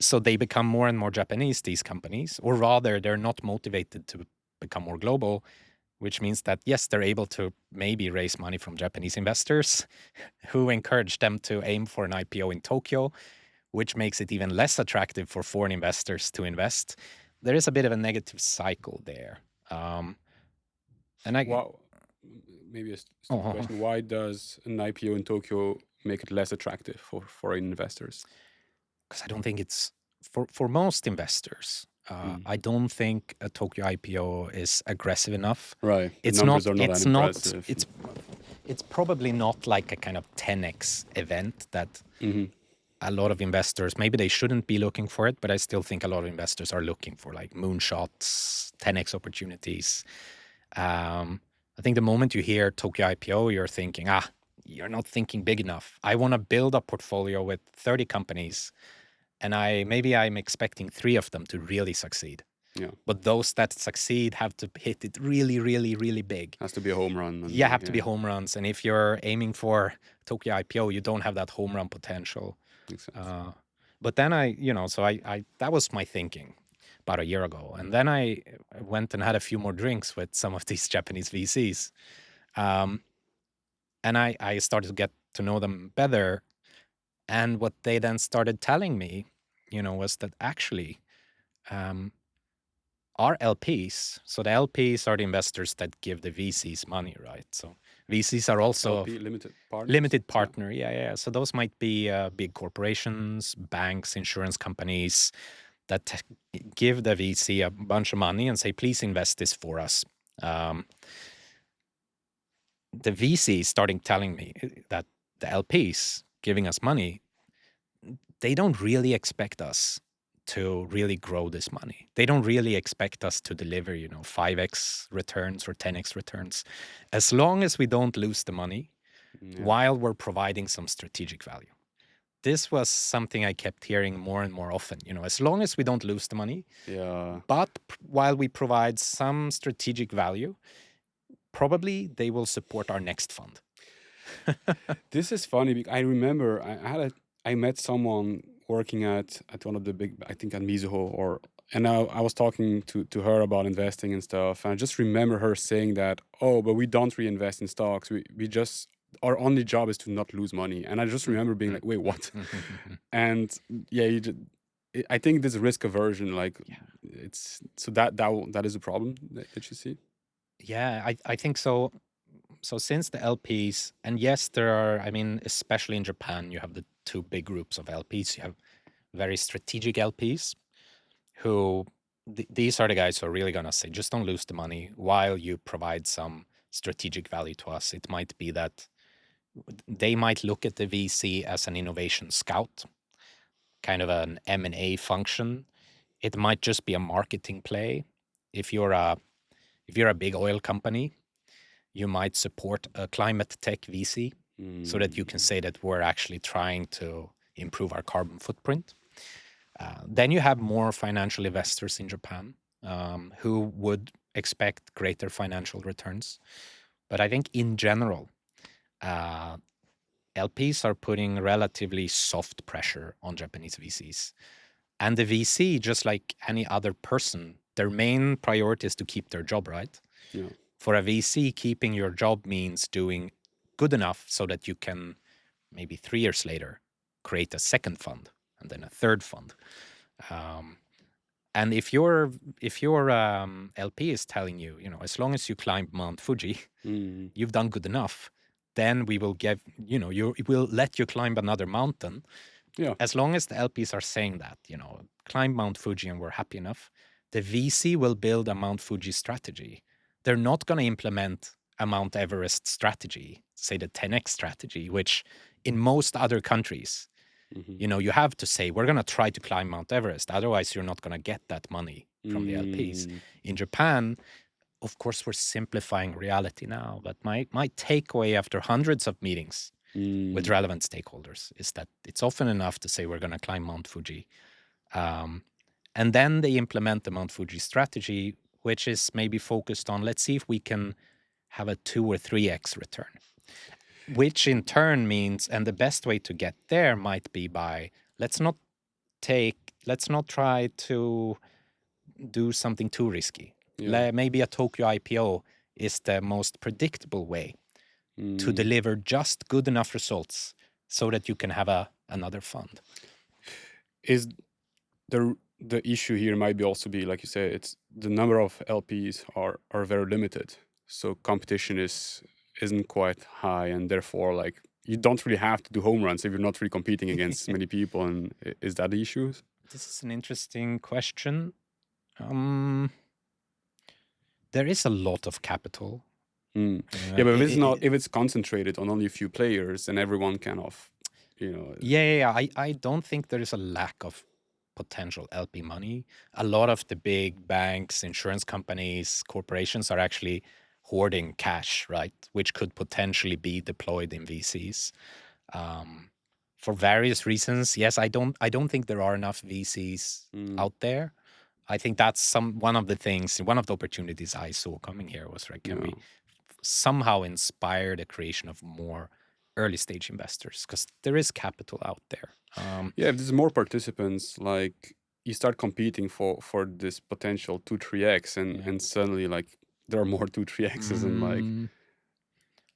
So they become more and more Japanese, these companies, or rather they're not motivated to become more global, which means that, yes, they're able to maybe raise money from Japanese investors who encourage them to aim for an IPO in Tokyo, which makes it even less attractive for foreign investors to invest. There is a bit of a negative cycle there. Wow. Maybe a stupid question. Why does an IPO in Tokyo make it less attractive for foreign investors? Because I don't think it's for most investors. I don't think a Tokyo IPO is aggressive enough. Right. The numbers are not that impressive. It's probably not like a kind of 10x event that a lot of investors, maybe they shouldn't be looking for it, but I still think a lot of investors are looking for like moonshots, 10x opportunities. I think the moment you hear Tokyo IPO, you're thinking, you're not thinking big enough. I want to build a portfolio with 30 companies, and I'm expecting 3 of them to really succeed. Yeah. But those that succeed have to hit it really, really, really big. Has to be a home run. Have to be home runs. And if you're aiming for Tokyo IPO, you don't have that home run potential. Makes sense. But then that was my thinking about a year ago. And then I went and had a few more drinks with some of these Japanese VCs. And I started to get to know them better. And what they then started telling me, was that actually our LPs, so the LPs are the investors that give the VCs money, right? So VCs are also LP, limited partner. Yeah. So those might be big corporations, banks, insurance companies that give the VC a bunch of money and say, please invest this for us. The VC starting telling me that the LPs giving us money, they don't really expect us to really grow this money. They don't really expect us to deliver, 5x returns or 10x returns, as long as we don't lose the money while we're providing some strategic value. This was something I kept hearing more and more often, as long as we don't lose the money, but while we provide some strategic value, probably they will support our next fund. This is funny because I remember I met someone working at one of the big, I think at Mizuho, and I was talking to her about investing and stuff. And I just remember her saying that, but we don't reinvest in stocks. We just, our only job is to not lose money. And I just remember being like, wait, what? And I think this risk aversion, it's, so that is a problem that you see. Yeah, I think so. So since the LPs, and yes, there are, especially in Japan, you have the 2 big groups of LPs. You have very strategic LPs who, these are the guys who are really going to say, just don't lose the money while you provide some strategic value to us. It might be that they might look at the VC as an innovation scout, kind of an M&A function. It might just be a marketing play. If you're a big oil company, you might support a climate tech VC so that you can say that we're actually trying to improve our carbon footprint. Then you have more financial investors in Japan who would expect greater financial returns. But I think in general, LPs are putting relatively soft pressure on Japanese VCs. And the VC, just like any other person, their main priority is to keep their job, right? Yeah. For a VC, keeping your job means doing good enough so that you can maybe 3 years later create a second fund and then a third fund. And if your LP is telling you, as long as you climb Mount Fuji, you've done good enough, then we will we'll let you climb another mountain. Yeah. As long as the LPs are saying that, climb Mount Fuji and we're happy enough, the VC will build a Mount Fuji strategy. They're not going to implement a Mount Everest strategy, say the 10x strategy, which in most other countries, you have to say, we're going to try to climb Mount Everest. Otherwise, you're not going to get that money from the LPs. Mm. In Japan, of course, we're simplifying reality now, but my takeaway after hundreds of meetings with relevant stakeholders is that it's often enough to say we're going to climb Mount Fuji. And then they implement the Mount Fuji strategy, which is maybe focused on, let's see if we can have a 2 or 3x return, which in turn means, and the best way to get there might be by, let's not try to do something too risky. Yeah. Maybe a Tokyo IPO is the most predictable way to deliver just good enough results so that you can have another fund. Is the issue here might be also be, like you say, it's the number of LPs are very limited, so competition isn't quite high, and therefore like you don't really have to do home runs if you're not really competing against many people. And is that the issue? This is an interesting question. There is a lot of capital. Yeah, but if it's concentrated on only a few players, then everyone kind of, Yeah. I don't think there is a lack of potential LP money. A lot of the big banks, insurance companies, corporations are actually hoarding cash, right? Which could potentially be deployed in VCs. For various reasons. Yes, I don't think there are enough VCs out there. I think that's one of the opportunities I saw coming here was, right, can we somehow inspire the creation of more early stage investors, because there is capital out there. If there's more participants, like you start competing for this potential 2-3x, and suddenly like there are more 2-3x's,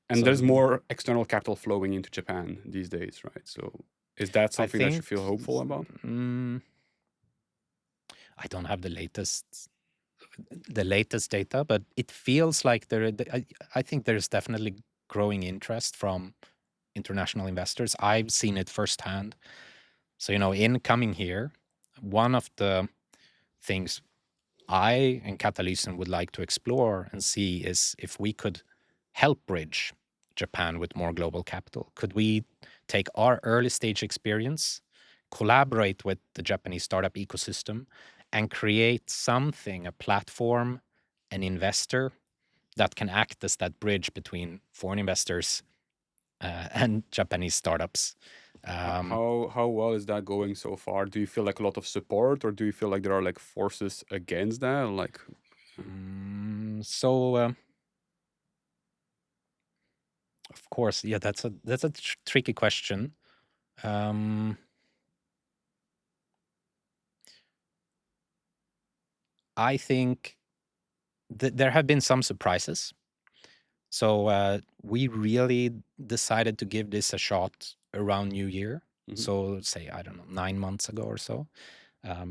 and there's more external capital flowing into Japan these days, right? So is that something that you feel hopeful about? I don't have the latest data, but it feels like I think there's definitely growing interest from international investors. I've seen it firsthand. So, in coming here, one of the things I and Katalysen would like to explore and see is if we could help bridge Japan with more global capital. Could we take our early stage experience, collaborate with the Japanese startup ecosystem, and create something, a platform, an investor that can act as that bridge between foreign investors and Japanese startups. How well is that going so far? Do you feel like a lot of support, or do you feel like there are like forces against that? Like, of course, yeah, that's a tricky question. I think there have been some surprises. So we really decided to give this a shot around New Year. So say, I don't know, 9 months ago or so.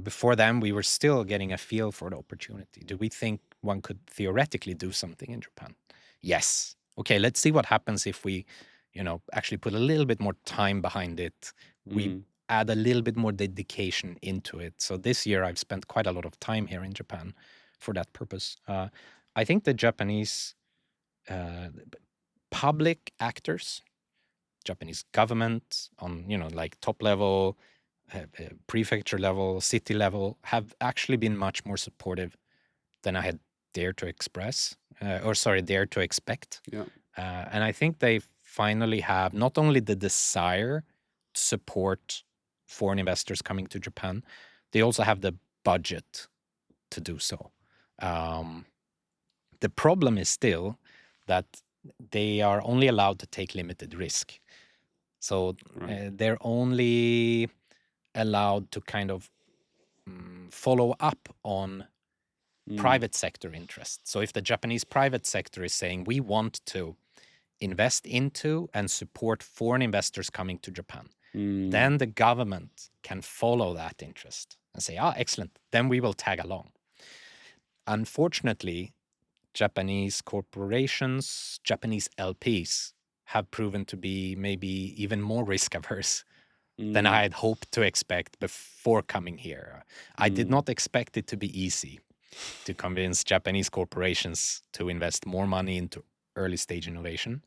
Before then, we were still getting a feel for the opportunity. Do we think one could theoretically do something in Japan? Yes. Okay, let's see what happens if we, actually put a little bit more time behind it. We add a little bit more dedication into it. So this year, I've spent quite a lot of time here in Japan for that purpose. I think the Japanese public actors, Japanese government on, like top level, prefecture level, city level, have actually been much more supportive than I had dared to dared to expect. yeah. And I think they finally have not only the desire to support foreign investors coming to Japan, they also have the budget to do so. The problem is still that they are only allowed to take limited risk. So they're only allowed to kind of follow up on private sector interest. So if the Japanese private sector is saying, we want to invest into and support foreign investors coming to Japan, then the government can follow that interest and say, excellent, then we will tag along. Unfortunately, Japanese corporations, Japanese LPs have proven to be maybe even more risk averse than I had hoped to expect before coming here. I did not expect it to be easy to convince Japanese corporations to invest more money into early stage innovation.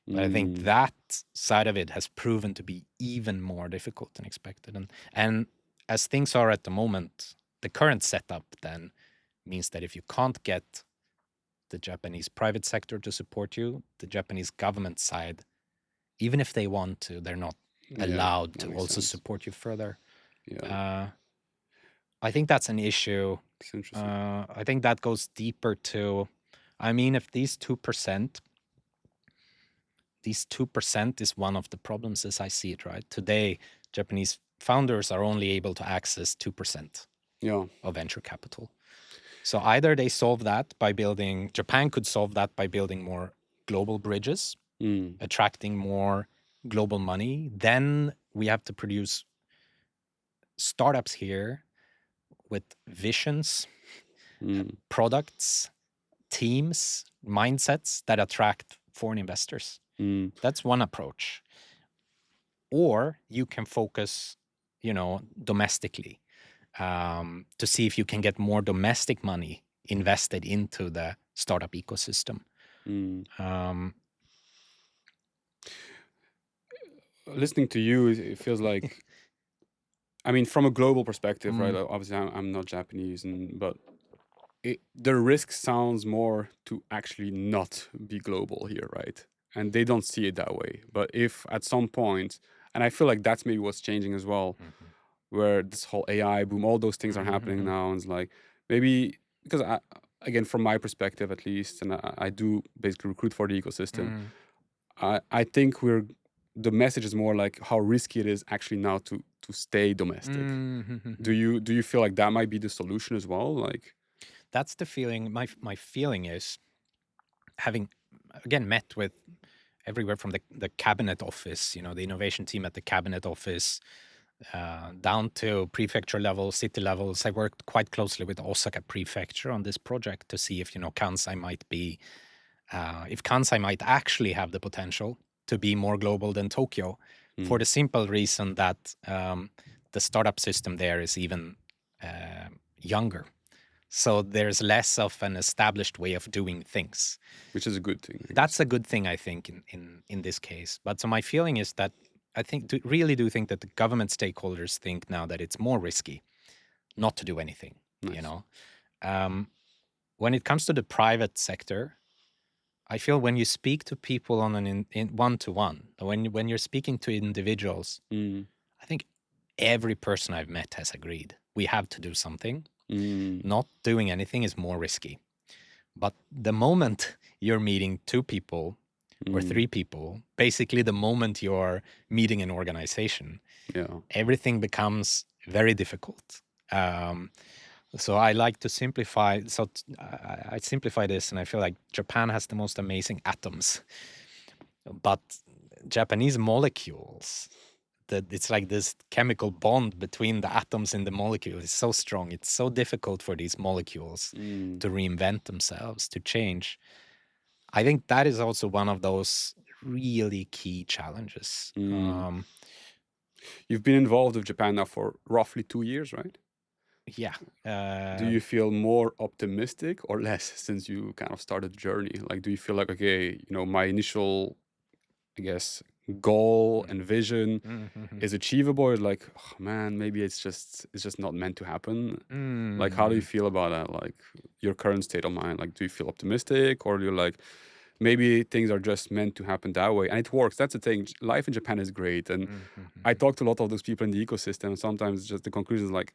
But I think that side of it has proven to be even more difficult than expected. And as things are at the moment, the current setup then, means that if you can't get the Japanese private sector to support you, the Japanese government side, even if they want to, they're not allowed to also support you further. I think that's an issue. It's interesting. I think that goes deeper to, I mean, if these 2% is one of the problems as I see it, right? Today, Japanese founders are only able to access 2% of venture capital. So either they solve that by building, Japan could solve that by building more global bridges, attracting more global money. Then we have to produce startups here with visions, products, teams, mindsets that attract foreign investors. That's one approach. Or you can focus, domestically, to see if you can get more domestic money invested into the startup ecosystem. Listening to you, it feels like, I mean, from a global perspective, right? Obviously, I'm not Japanese, but the risk sounds more to actually not be global here, right? And they don't see it that way. But if at some point, and I feel like that's maybe what's changing as well, where this whole AI boom, all those things are happening now, and it's like maybe because again, from my perspective at least, and I do basically recruit for the ecosystem. I think the message is more like how risky it is actually now to stay domestic. Do you feel like that might be the solution as well? Like, that's the feeling. My feeling is, having again met with everywhere from the cabinet office, the innovation team at the cabinet office, down to prefecture level, city levels. I worked quite closely with Osaka Prefecture on this project to see if Kansai might be, if Kansai might actually have the potential to be more global than Tokyo, for the simple reason that the startup system there is even younger. So there's less of an established way of doing things, which is a good thing. That's a good thing, I think, in this case. But so my feeling is that I really do think that the government stakeholders think now that it's more risky not to do anything. Nice. When it comes to the private sector, I feel when you speak to people on an one-to-one, when you're speaking to individuals, I think every person I've met has agreed we have to do something. Not doing anything is more risky. But the moment you're meeting 2 people or 3 people, basically the moment you're meeting an organization, everything becomes very difficult. So I like to simplify. So I simplify this, and I feel like Japan has the most amazing atoms, but Japanese molecules, it's like this chemical bond between the atoms in the molecule is so strong. It's so difficult for these molecules to reinvent themselves, to change. I think that is also one of those really key challenges. You've been involved with Japan now for roughly 2 years, right? Yeah. Do you feel more optimistic or less since you kind of started the journey? Like, do you feel like, okay, my initial, I guess, goal and vision is achievable? Or like, oh, man, maybe it's just not meant to happen. Like, how do you feel about that? Like, your current state of mind? Like, do you feel optimistic, or you're like, maybe things are just meant to happen that way, and it works? That's the thing. Life in Japan is great, and I talk to a lot of those people in the ecosystem, and sometimes just the conclusion is like,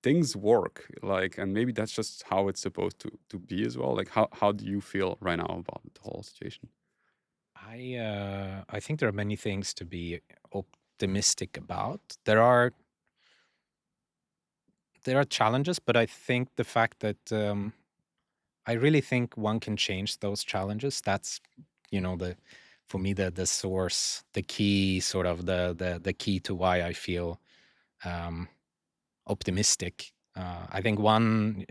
things work, like, and maybe that's just how it's supposed to be as well. Like, how do you feel right now about the whole situation? I think there are many things to be optimistic about. There are challenges, but I think the fact that I really think one can change those challenges. That's for me the source, the key, sort of the key to why I feel optimistic. I think one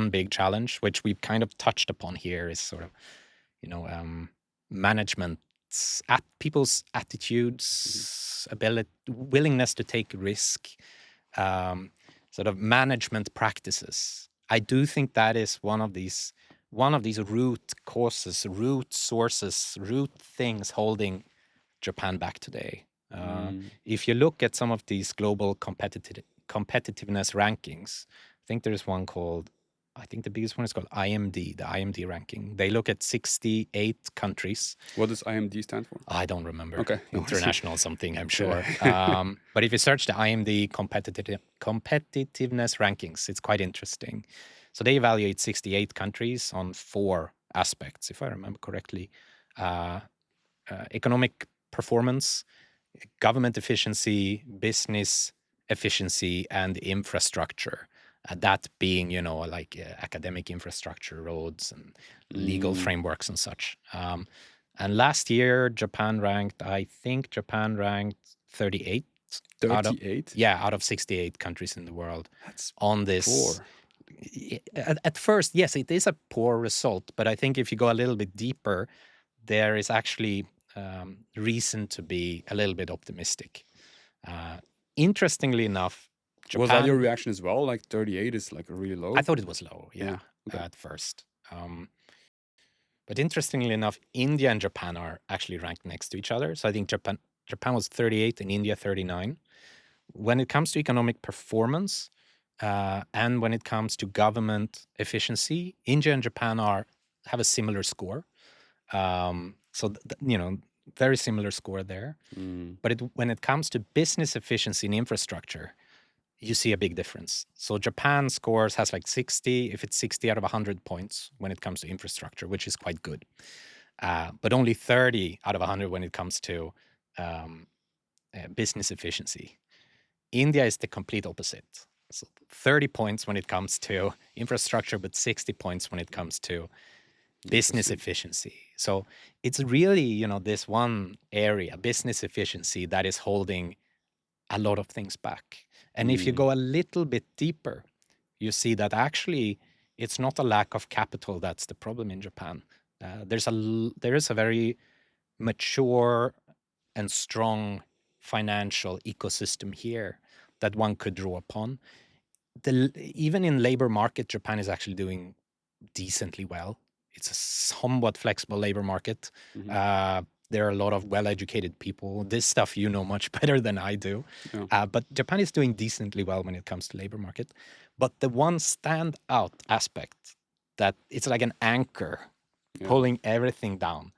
big challenge, which we've kind of touched upon here, is sort of management's people's attitudes, willingness to take risk, sort of management practices. I do think that is one of these root causes, root sources, root things holding Japan back today. If you look at some of these global competitiveness rankings, I think there's one called I think the biggest one is called IMD, the IMD ranking. They look at 68 countries. What does IMD stand for? I don't remember. Okay. No worries. International something, I'm sure. But if you search the IMD competitiveness rankings, it's quite interesting. So they evaluate 68 countries on 4 aspects, if I remember correctly. Economic performance, government efficiency, business efficiency, and infrastructure. That being, like academic infrastructure, roads and legal frameworks and such. And last year, I think Japan ranked 38. 38? Out of 68 countries in the world. That's on this. poor. At first, yes, it is a poor result. But I think if you go a little bit deeper, there is actually reason to be a little bit optimistic. Interestingly enough, Japan, was that your reaction as well? Like 38 is like really low? I thought it was low, at first. But interestingly enough, India and Japan are actually ranked next to each other. So I think Japan was 38 and India 39. When it comes to economic performance and when it comes to government efficiency, India and Japan have a similar score. Very similar score there. But when it comes to business efficiency and infrastructure, you see a big difference. So Japan scores has like 60, if it's 60 out of 100 points when it comes to infrastructure, which is quite good. But only 30 out of 100 when it comes to business efficiency. India is the complete opposite. So 30 points when it comes to infrastructure, but 60 points when it comes to business efficiency. So it's really, this one area, business efficiency, that is holding a lot of things back. And if you go a little bit deeper, you see that actually it's not a lack of capital that's the problem in Japan. There is a very mature and strong financial ecosystem here that one could draw upon. Even in labor market, Japan is actually doing decently well. It's a somewhat flexible labor market. There are a lot of well-educated people. This stuff you know much better than I do. Yeah. But Japan is doing decently well when it comes to labor market. But the one standout aspect that it's like an anchor pulling everything down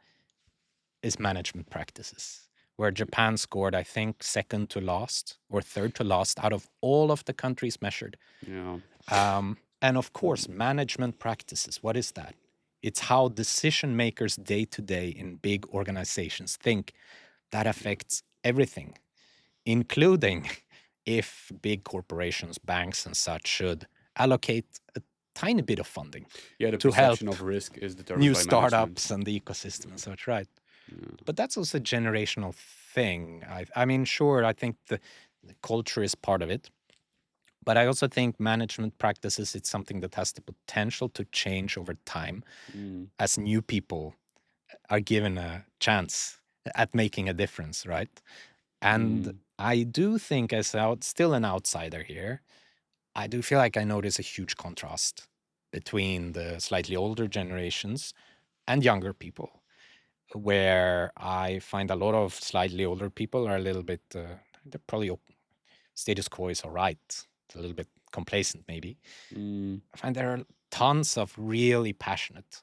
is management practices, where Japan scored, I think, second to last or third to last out of all of the countries measured. Yeah. And of course, management practices, what is that? It's how decision makers day to day in big organizations think. That affects everything, including if big corporations, banks and such should allocate a tiny bit of funding the to help of risk is determined new by startups and the ecosystem and such, right? But that's also a generational thing. I mean, sure, I think the culture is part of it. But I also think management practices, it's something that has the potential to change over time as new people are given a chance at making a difference, right? And I do think, as still an outsider here, I do feel like I notice a huge contrast between the slightly older generations and younger people, where I find a lot of slightly older people are a little bit, they're probably status quo is all right. A little bit complacent, maybe. I find there are tons of really passionate,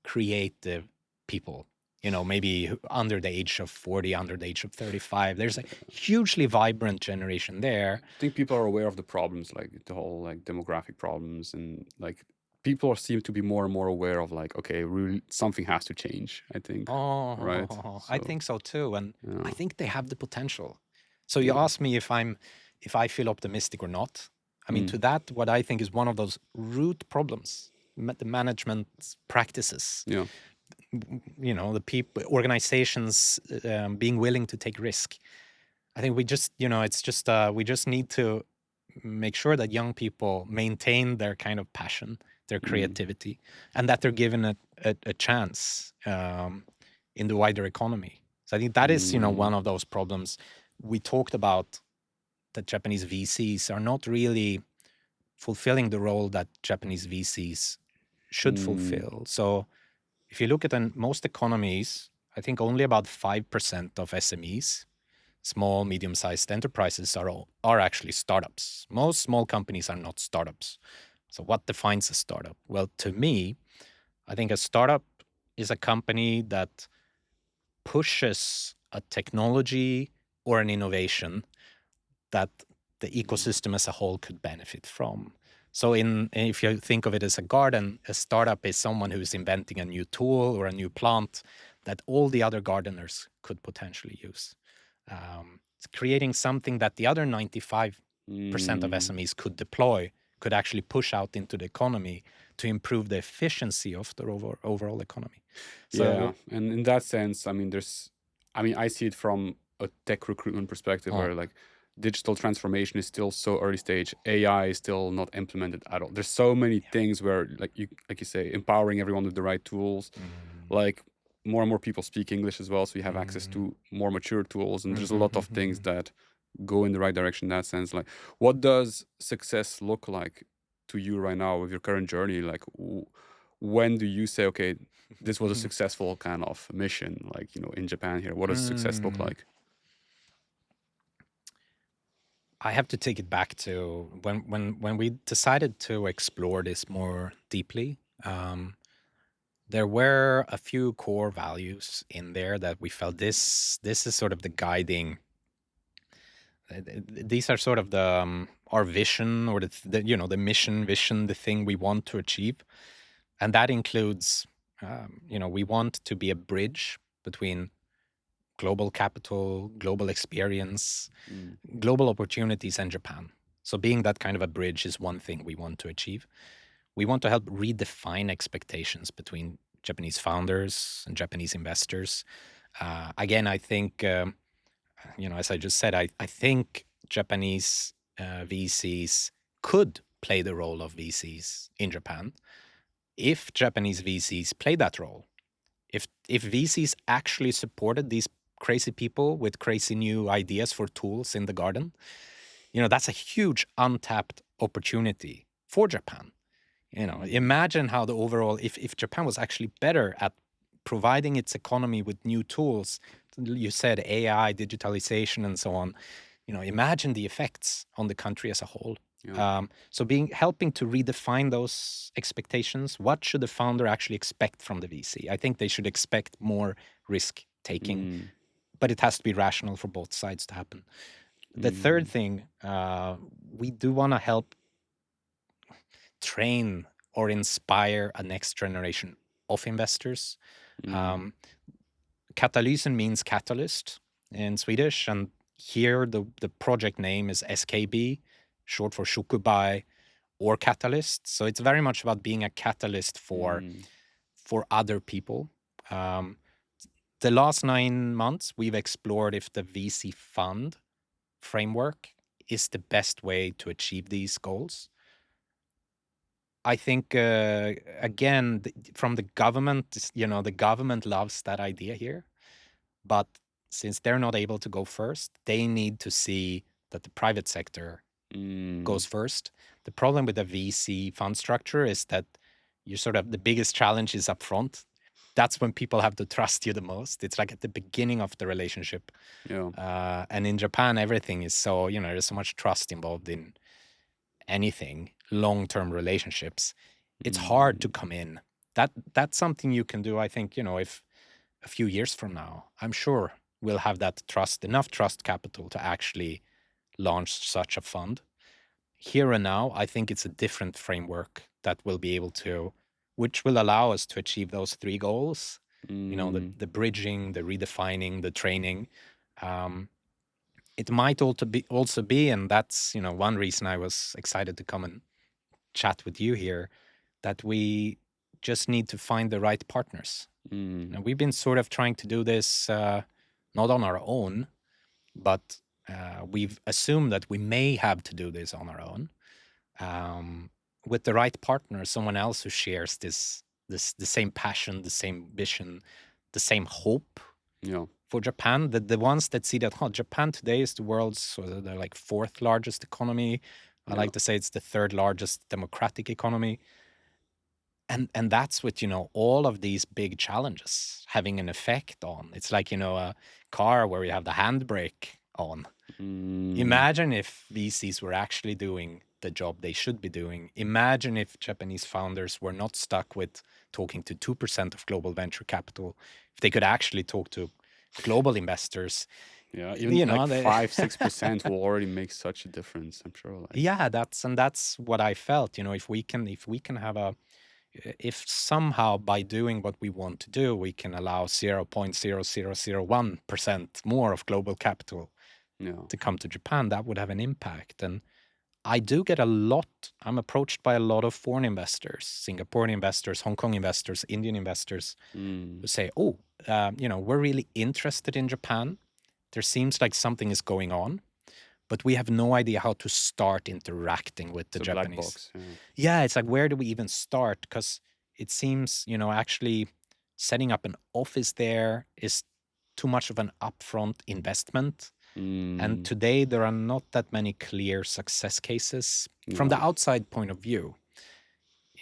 creative people, maybe under the age of 40, under the age of 35. There's a hugely vibrant generation there. I think people are aware of the problems, like the whole like demographic problems, and like people seem to be more and more aware of like, okay, really something has to change, I think. Right? I think so too. And I think they have the potential. So you ask me if I feel optimistic or not. I mean, to that, what I think is one of those root problems, the management practices. Yeah. The people, organizations being willing to take risk. I think we just, we just need to make sure that young people maintain their kind of passion, their creativity, and that they're given a chance in the wider economy. So I think that is, one of those problems. We talked about that Japanese VCs are not really fulfilling the role that Japanese VCs should fulfill. So if you look at most economies, I think only about 5% of SMEs, small, medium-sized enterprises, are actually startups. Most small companies are not startups. So what defines a startup? Well, to me, I think a startup is a company that pushes a technology or an innovation that the ecosystem as a whole could benefit from. So if you think of it as a garden, a startup is someone who's inventing a new tool or a new plant that all the other gardeners could potentially use. It's creating something that the other 95% of SMEs could deploy, could actually push out into the economy to improve the efficiency of the overall economy. Yeah, and in that sense, I mean, I see it from a tech recruitment perspective where like digital transformation is still so early stage. AI is still not implemented at all. There's so many things where, like you say, empowering everyone with the right tools. Like more and more people speak English as well, so you have access to more mature tools, and there's a lot of things that go in the right direction in that sense. Like, what does success look like to you right now with your current journey? Like, when do you say, okay, this was a successful kind of mission, like, in Japan here? What does success look like? I have to take it back to when we decided to explore this more deeply. There were a few core values in there that we felt this is sort of the guiding. These are sort of the our vision or the mission, vision, the thing we want to achieve, and that includes we want to be a bridge between global capital, global experience, global opportunities, and Japan. So being that kind of a bridge is one thing we want to achieve. We want to help redefine expectations between Japanese founders and Japanese investors. Again, I think, as I just said, I think Japanese VCs could play the role of VCs in Japan if Japanese VCs play that role. If VCs actually supported these crazy people with crazy new ideas for tools in the garden, that's a huge untapped opportunity for Japan. Imagine how the overall, if Japan was actually better at providing its economy with new tools, you said AI, digitalization, and so on, imagine the effects on the country as a whole. Yeah. So helping to redefine those expectations. What should the founder actually expect from the VC? I think they should expect more risk taking, but it has to be rational for both sides to happen. The third thing, we do want to help train or inspire a next generation of investors. Katalysen means catalyst in Swedish, and here the project name is SKB, short for Shukubai or catalyst. So it's very much about being a catalyst for other people. The last 9 months, we've explored if the VC fund framework is the best way to achieve these goals. I think, again, from the government, the government loves that idea here. But since they're not able to go first, they need to see that the private sector goes first. The problem with the VC fund structure is that the biggest challenge is up front. That's when people have to trust you the most. It's like at the beginning of the relationship. Yeah. And in Japan, everything is so, there's so much trust involved in anything, long-term relationships. It's hard to come in. That's something you can do, I think, if a few years from now, I'm sure we'll have that enough trust capital to actually launch such a fund. Here and now, I think it's a different framework that will be able to, which will allow us to achieve those three goals. The bridging, the redefining, the training. It might also be, and that's one reason I was excited to come and chat with you here, that we just need to find the right partners. And we've been sort of trying to do this not on our own, but we've assumed that we may have to do this on our own with the right partner, someone else who shares the same passion, the same vision, the same hope for Japan. The ones that see that Japan today is the world's the like fourth largest economy. I like to say it's the third largest democratic economy. And that's with, all of these big challenges having an effect on. It's like, a car where you have the handbrake on. Imagine if VCs were actually doing the job they should be doing. Imagine if Japanese founders were not stuck with talking to 2% of global venture capital, if they could actually talk to global investors. Yeah, even like 5-6% will already make such a difference, I'm sure. Like. Yeah, that's what I felt. If we can have if somehow by doing what we want to do, we can allow 0.0001% more of global capital to come to Japan, that would have an impact. And I do get I'm approached by a lot of foreign investors, Singaporean investors, Hong Kong investors, Indian investors, who say, we're really interested in Japan. There seems like something is going on, but we have no idea how to start interacting with the Japanese. Black box, yeah, it's like, where do we even start? Because it seems, actually setting up an office there is too much of an upfront investment. And today there are not that many clear success cases from the outside point of view.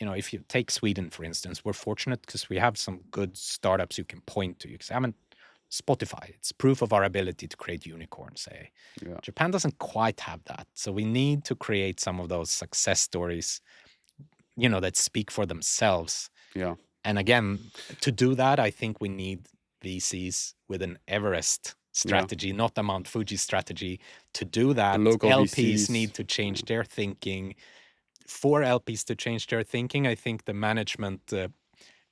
If you take Sweden, for instance, we're fortunate because we have some good startups you can point to. You can say, Spotify, it's proof of our ability to create unicorns, say. Japan doesn't quite have that. So we need to create some of those success stories, that speak for themselves. Yeah. And again, to do that, I think we need VCs with an Everest strategy, not a Mount Fuji strategy. To do that, LPs need to change their thinking. For LPs to change their thinking, I think the management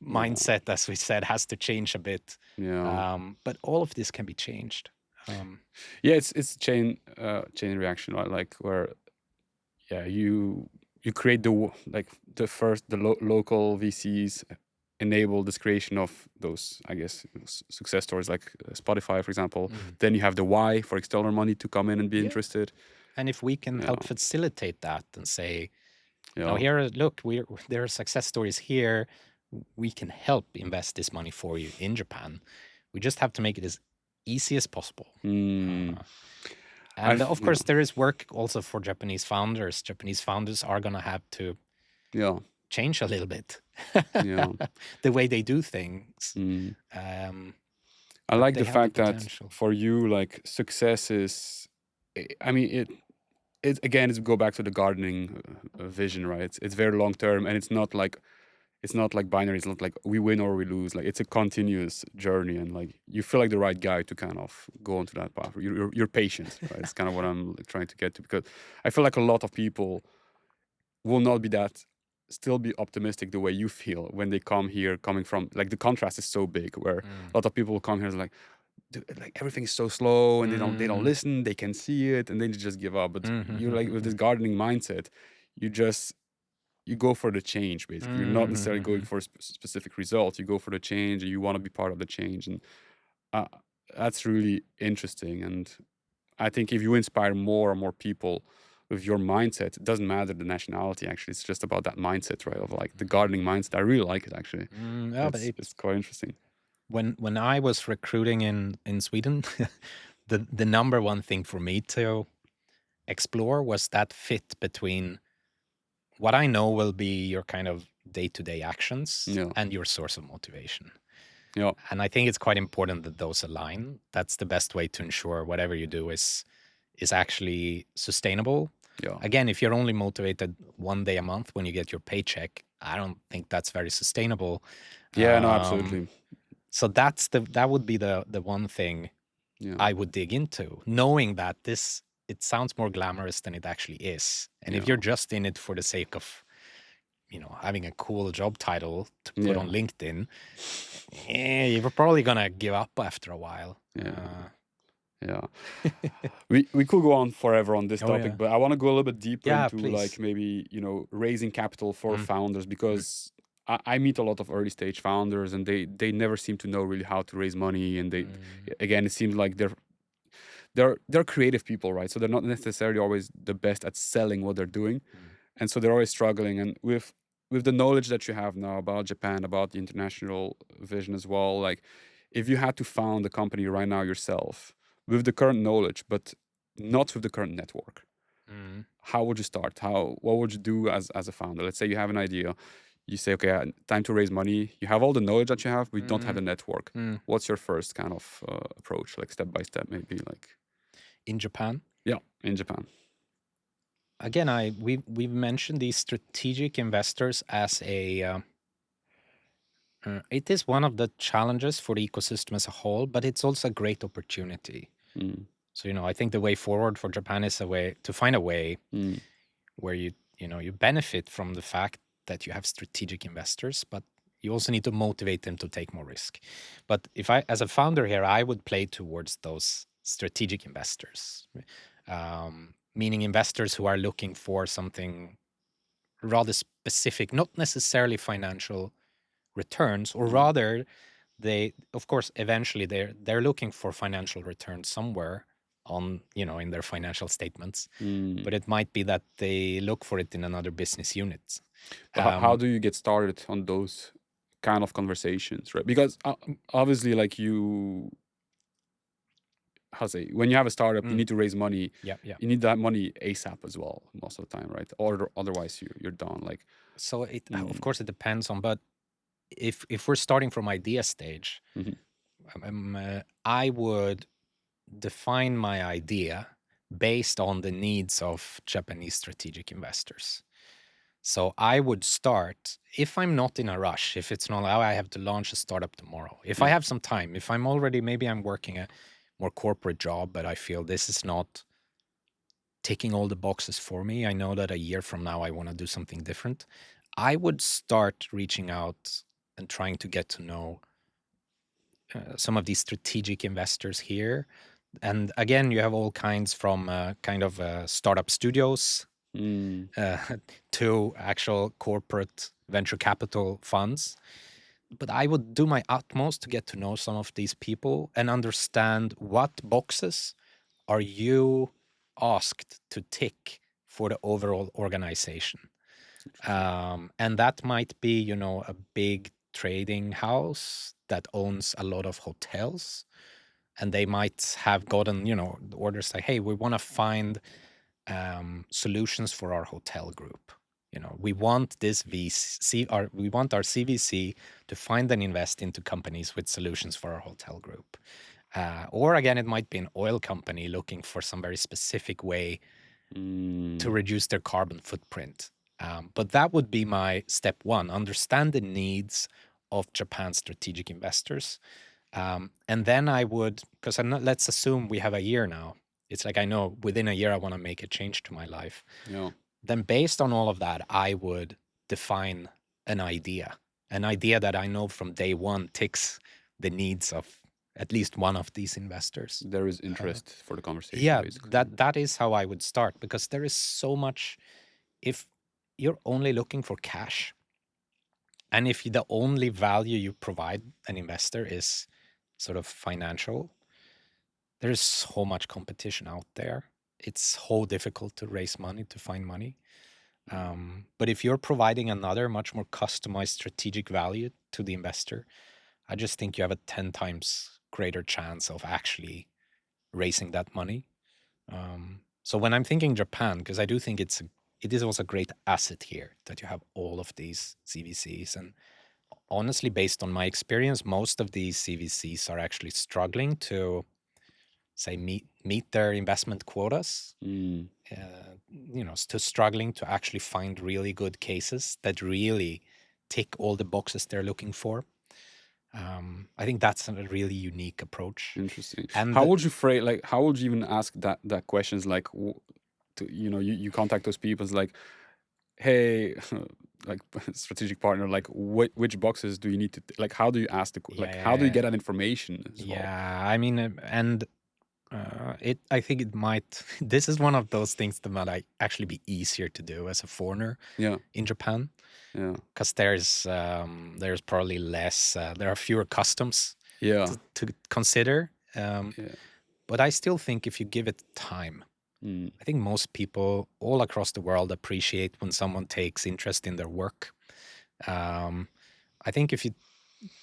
mindset, as we said, has to change a bit. But all of this can be changed. It's chain reaction, right? Like where, you create the local VCs enable this creation of those, I guess, success stories like Spotify, for example. Then you have the why for external money to come in and be interested. And if we can help facilitate that and say, there are success stories here. We can help invest this money for you in Japan. We just have to make it as easy as possible. And of course, there is work also for Japanese founders. Japanese founders are going to have to change a little bit the way they do things. I like the fact that for you, like, success is, it again, go back to the gardening vision, right? It's very long term, and it's not like binary. It's not like we win or we lose. Like, it's a continuous journey, and like you feel like the right guy to kind of go onto that path. You're patient, right? It's kind of what I'm trying to get to, because I feel like a lot of people will not be still be optimistic the way you feel when they come here, coming from, like, the contrast is so big, where a lot of people will come here and like, everything is so slow, and they don't listen, they can see it, and then they just give up. But you're like, with this gardening mindset, you go for the change, basically. You're not necessarily going for a specific result. You go for the change, and you want to be part of the change. And that's really interesting. And I think if you inspire more and more people with your mindset, it doesn't matter the nationality, actually. It's just about that mindset, right? Of like the gardening mindset. I really like it, actually. It's quite interesting. When I was recruiting in Sweden, the number one thing for me to explore was that fit between what I know will be your kind of day-to-day actions and your source of motivation. And I think it's quite important that those align. That's the best way to ensure whatever you do is actually sustainable. Again, if you're only motivated one day a month when you get your paycheck, I don't think that's very sustainable. No, absolutely. So that would be the one thing I would dig into, knowing that it sounds more glamorous than it actually is. And if you're just in it for the sake of, having a cool job title to put on LinkedIn, you're probably gonna give up after a while. We could go on forever on this topic, but I want to go a little bit deeper into please. like maybe raising capital for founders, because I meet a lot of early stage founders, and they never seem to know really how to raise money, and they again, it seems like they're creative people, right? So they're not necessarily always the best at selling what they're doing, and so they're always struggling. And with the knowledge that you have now about Japan, about the international vision as well, like, if you had to found a company right now yourself with the current knowledge, but not with the current network, how would you start? What would you do as a founder? Let's say you have an idea. You say, okay, time to raise money. You have all the knowledge that you have, but you don't have the network. What's your first kind of approach, like step by step, maybe, like? In Japan? Yeah, in Japan. again, we've mentioned these strategic investors as it is one of the challenges for the ecosystem as a whole, but it's also a great opportunity. Mm. So, I think the way forward for Japan is a way to find a way where you benefit from the fact that you have strategic investors, but you also need to motivate them to take more risk. But if I, as a founder here, I would play towards those strategic investors, meaning investors who are looking for something rather specific, not necessarily financial returns, or rather they, of course, eventually they're looking for financial returns somewhere on, in their financial statements, but it might be that they look for it in another business unit. But how do you get started on those kind of conversations, right? Because obviously, like when you have a startup, you need to raise money. Yeah. You need that money ASAP as well, most of the time, right? Or otherwise you're done. Like, So of course, it depends on, but if we're starting from idea stage, I would define my idea based on the needs of Japanese strategic investors. So I would start, if I'm not in a rush, if it's not, I have to launch a startup tomorrow. If I have some time, if I'm already, maybe I'm working a more corporate job, but I feel this is not ticking all the boxes for me. I know that a year from now, I want to do something different. I would start reaching out and trying to get to know some of these strategic investors here. And again, you have all kinds from startup studios to actual corporate venture capital funds. But I would do my utmost to get to know some of these people and understand what boxes are you asked to tick for the overall organization. And that might be, a big trading house that owns a lot of hotels. And they might have gotten, orders like, hey, we want to find solutions for our hotel group. We want this we want our CVC to find and invest into companies with solutions for our hotel group. Or again, it might be an oil company looking for some very specific way to reduce their carbon footprint. But that would be my step one: understand the needs of Japan's strategic investors. And then I would, because let's assume we have a year now. It's like, I know within a year I want to make a change to my life. Yeah. Then based on all of that, I would define an idea that I know from day one ticks the needs of at least one of these investors. There is interest for the conversation. Yeah, basically. that is how I would start, because there is so much. If you're only looking for cash, and if the only value you provide an investor is sort of financial, there's so much competition out there. It's so difficult to raise money, to find money. But if you're providing another much more customized strategic value to the investor, I just think you have a 10 times greater chance of actually raising that money. So when I'm thinking Japan, because I do think it is also a great asset here that you have all of these CVCs. And honestly, based on my experience, most of these CVCs are actually struggling to, say, meet their investment quotas. To struggling to actually find really good cases that really tick all the boxes they're looking for. I think that's a really unique approach. Interesting. And how would you phrase, like, how would you even ask that questions, like, you contact those people, it's like, hey, like, strategic partner, like, which boxes do you need to, like, how do you ask how do you get that information as well? I mean, and I think it might, this is one of those things that might actually be easier to do as a foreigner in Japan. Yeah. Because there's probably less, there are fewer customs to consider. But I still think if you give it time, I think most people all across the world appreciate when someone takes interest in their work. I think if you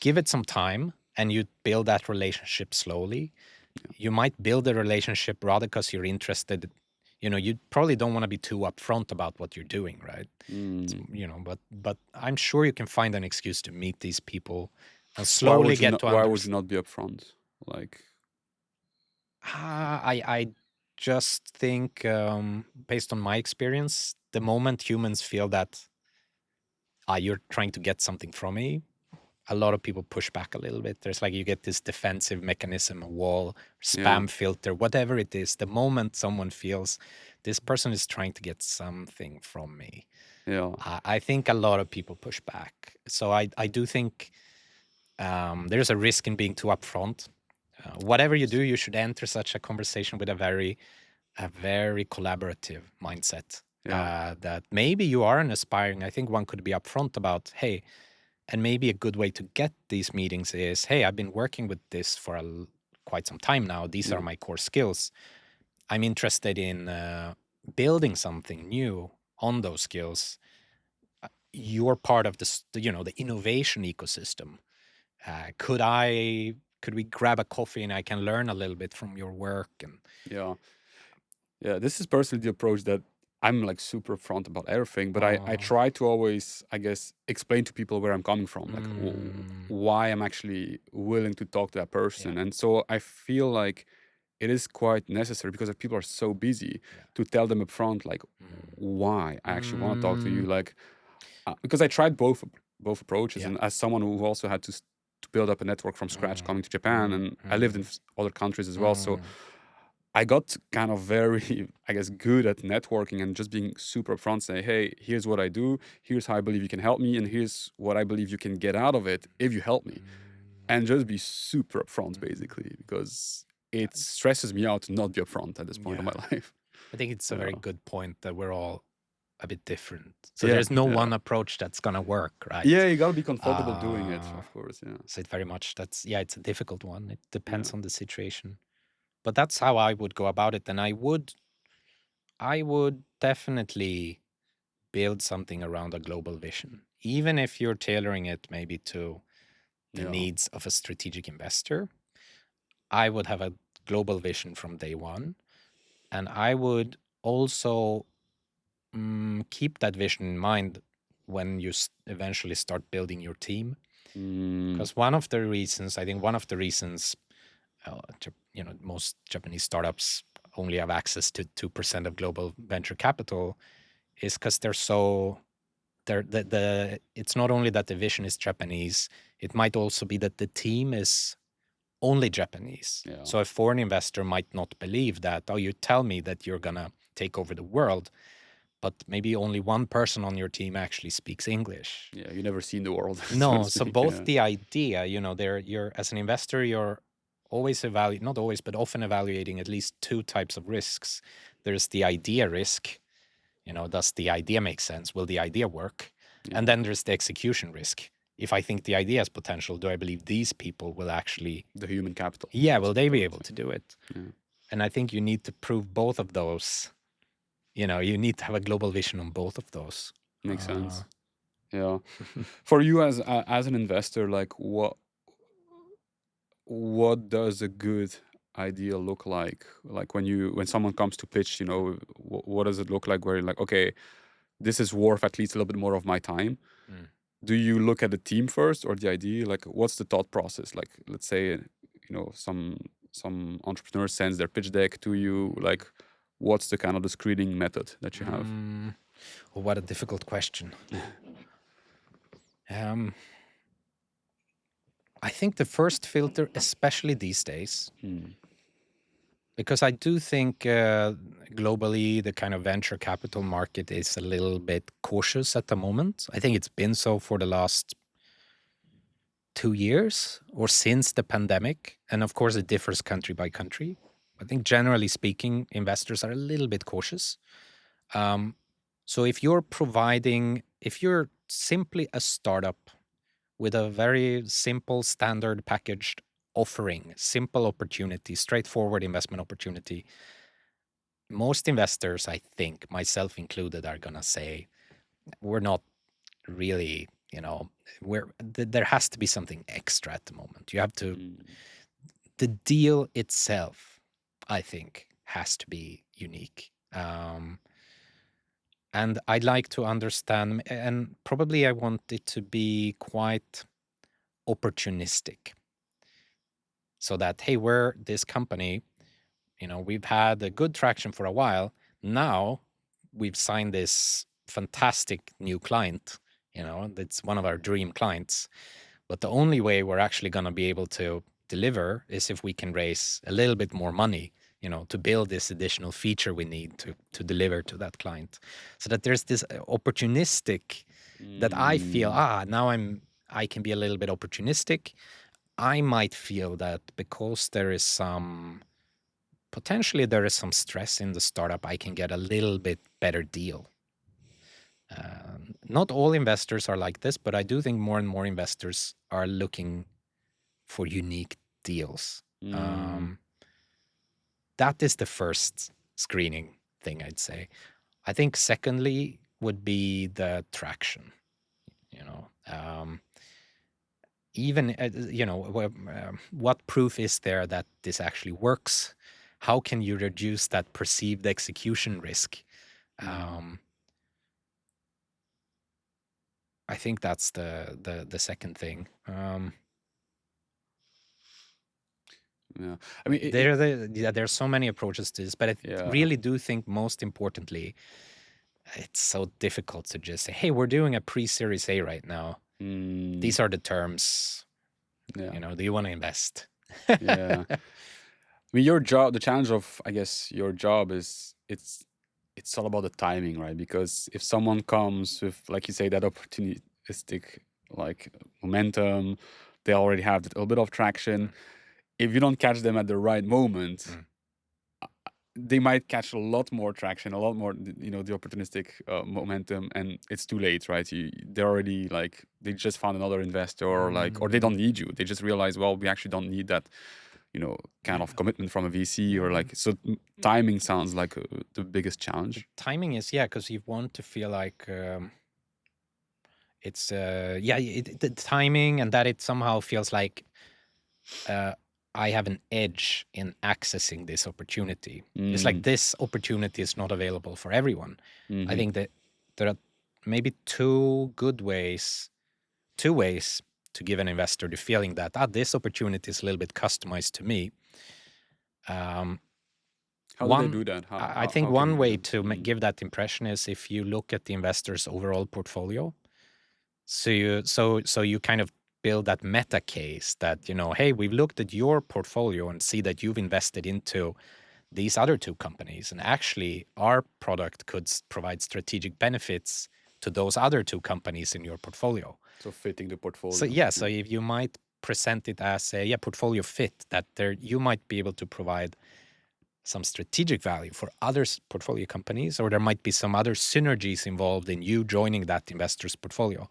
give it some time and you build that relationship slowly, you might build a relationship rather because you're interested. You probably don't want to be too upfront about what you're doing, right? But I'm sure you can find an excuse to meet these people and slowly get to understand. Why would you not be upfront? Like, I just think, based on my experience, the moment humans feel that you're trying to get something from me, a lot of people push back a little bit. There's like, you get this defensive mechanism, a wall, Yeah. spam filter, whatever it is. The moment someone feels this person is trying to get something from me, Yeah. I think a lot of people push back. So I do think there's a risk in being too upfront. Whatever you do, you should enter such a conversation with a very collaborative mindset. Yeah. That maybe you are an aspiring. I think one could be upfront about, hey, and maybe a good way to get these meetings is, hey, I've been working with this for quite some time now. These Yeah. are my core skills. I'm interested in building something new on those skills. You're part of this, the innovation ecosystem. Could we grab a coffee and I can learn a little bit from your work? And Yeah. Yeah. This is personally the approach that I'm like super upfront about everything, but I try to always, I guess, explain to people where I'm coming from, like why I'm actually willing to talk to that person. And so I feel like it is quite necessary, because if people are so busy, to tell them upfront, like why I actually want to talk to you, like because I tried both approaches, and as someone who also had to build up a network from scratch coming to Japan, and I lived in other countries as well, so I got kind of very, I guess, good at networking and just being super upfront, say, hey, here's what I do, here's how I believe you can help me, and here's what I believe you can get out of it if you help me. And just be super upfront, basically, because it stresses me out to not be upfront at this point of my life. I think it's a very good point that we're all a bit different. So Yeah, there's no yeah. one approach that's gonna work, right? Yeah, you gotta be comfortable doing it, of course. Yeah. So it very much, it's a difficult one. It depends on the situation. But that's how I would go about it. And I would definitely build something around a global vision, even if you're tailoring it maybe to the needs of a strategic investor. I would have a global vision from day one, and I would also keep that vision in mind when you eventually start building your team. Because one of the reasons most Japanese startups only have access to 2% of global venture capital is because it's not only that the vision is Japanese, it might also be that the team is only Japanese. Yeah. So a foreign investor might not believe that, oh, you tell me that you're gonna take over the world, but maybe only one person on your team actually speaks English. Yeah, you never seen the world. No, so both the idea, you're as an investor, you're always not always, but often evaluating at least two types of risks. There's the idea risk, does the idea make sense? Will the idea work? Yeah. And then there's the execution risk. If I think the idea has potential, do I believe these people will actually... The human capital. Yeah, will they be able to do it? Yeah. And I think you need to prove both of those. You need to have a global vision on both of those. Makes sense. Yeah. For you as an investor, like what does a good idea look like? Like when someone comes to pitch, what does it look like where you're like, okay, this is worth at least a little bit more of my time? Do you look at the team first or the idea? Like, what's the thought process? Like, let's say, some entrepreneur sends their pitch deck to you. Like, what's the kind of the screening method that you have? Oh, what a difficult question. I think the first filter, especially these days, because I do think globally the kind of venture capital market is a little bit cautious at the moment. I think it's been so for the last 2 years or since the pandemic. And of course, it differs country by country. I think generally speaking, investors are a little bit cautious. So if you're simply a startup with a very simple, standard packaged offering, simple opportunity, straightforward investment opportunity, most investors, I think, myself included, are going to say, we're not really, there has to be something extra at the moment. You have to, the deal itself, I think, has to be unique. And I'd like to understand, and probably I want it to be quite opportunistic. So that, hey, we're this company, we've had a good traction for a while. Now we've signed this fantastic new client, that's one of our dream clients. But the only way we're actually going to be able to deliver is if we can raise a little bit more money, to build this additional feature we need to deliver to that client. So that there's this opportunistic that I feel, now I can be a little bit opportunistic. I might feel that because potentially there is some stress in the startup, I can get a little bit better deal. Not all investors are like this, but I do think more and more investors are looking for unique deals. That is the first screening thing, I'd say. I think secondly would be the traction. Even what proof is there that this actually works? How can you reduce that perceived execution risk? I think that's the second thing. Yeah, I mean, there's so many approaches to this, but I really do think most importantly, it's so difficult to just say, hey, we're doing a pre-series A right now. These are the terms. Do you want to invest? Yeah. I mean, your job, the challenge of, I guess, your job is it's all about the timing, right? Because if someone comes with, like you say, that opportunistic like momentum, they already have a little bit of traction. If you don't catch them at the right moment, they might catch a lot more traction, a lot more, the opportunistic momentum, and it's too late, right? They're already they just found another investor, or they don't need you. They just realize, well, we actually don't need that, kind of commitment from a VC, or so timing sounds like the biggest challenge. Timing is, because you want to feel like it's the timing, and that it somehow feels like I have an edge in accessing this opportunity. It's like this opportunity is not available for everyone. I think that there are maybe two ways to give an investor the feeling that this opportunity is a little bit customized to me. How do they do that? I think one way to give that impression is if you look at the investor's overall portfolio. So you kind of build that meta case that, hey, we've looked at your portfolio and see that you've invested into these other two companies, and actually our product could provide strategic benefits to those other two companies in your portfolio. So fitting the portfolio. So if you might present it as a portfolio fit, that you might be able to provide some strategic value for other portfolio companies, or there might be some other synergies involved in you joining that investor's portfolio.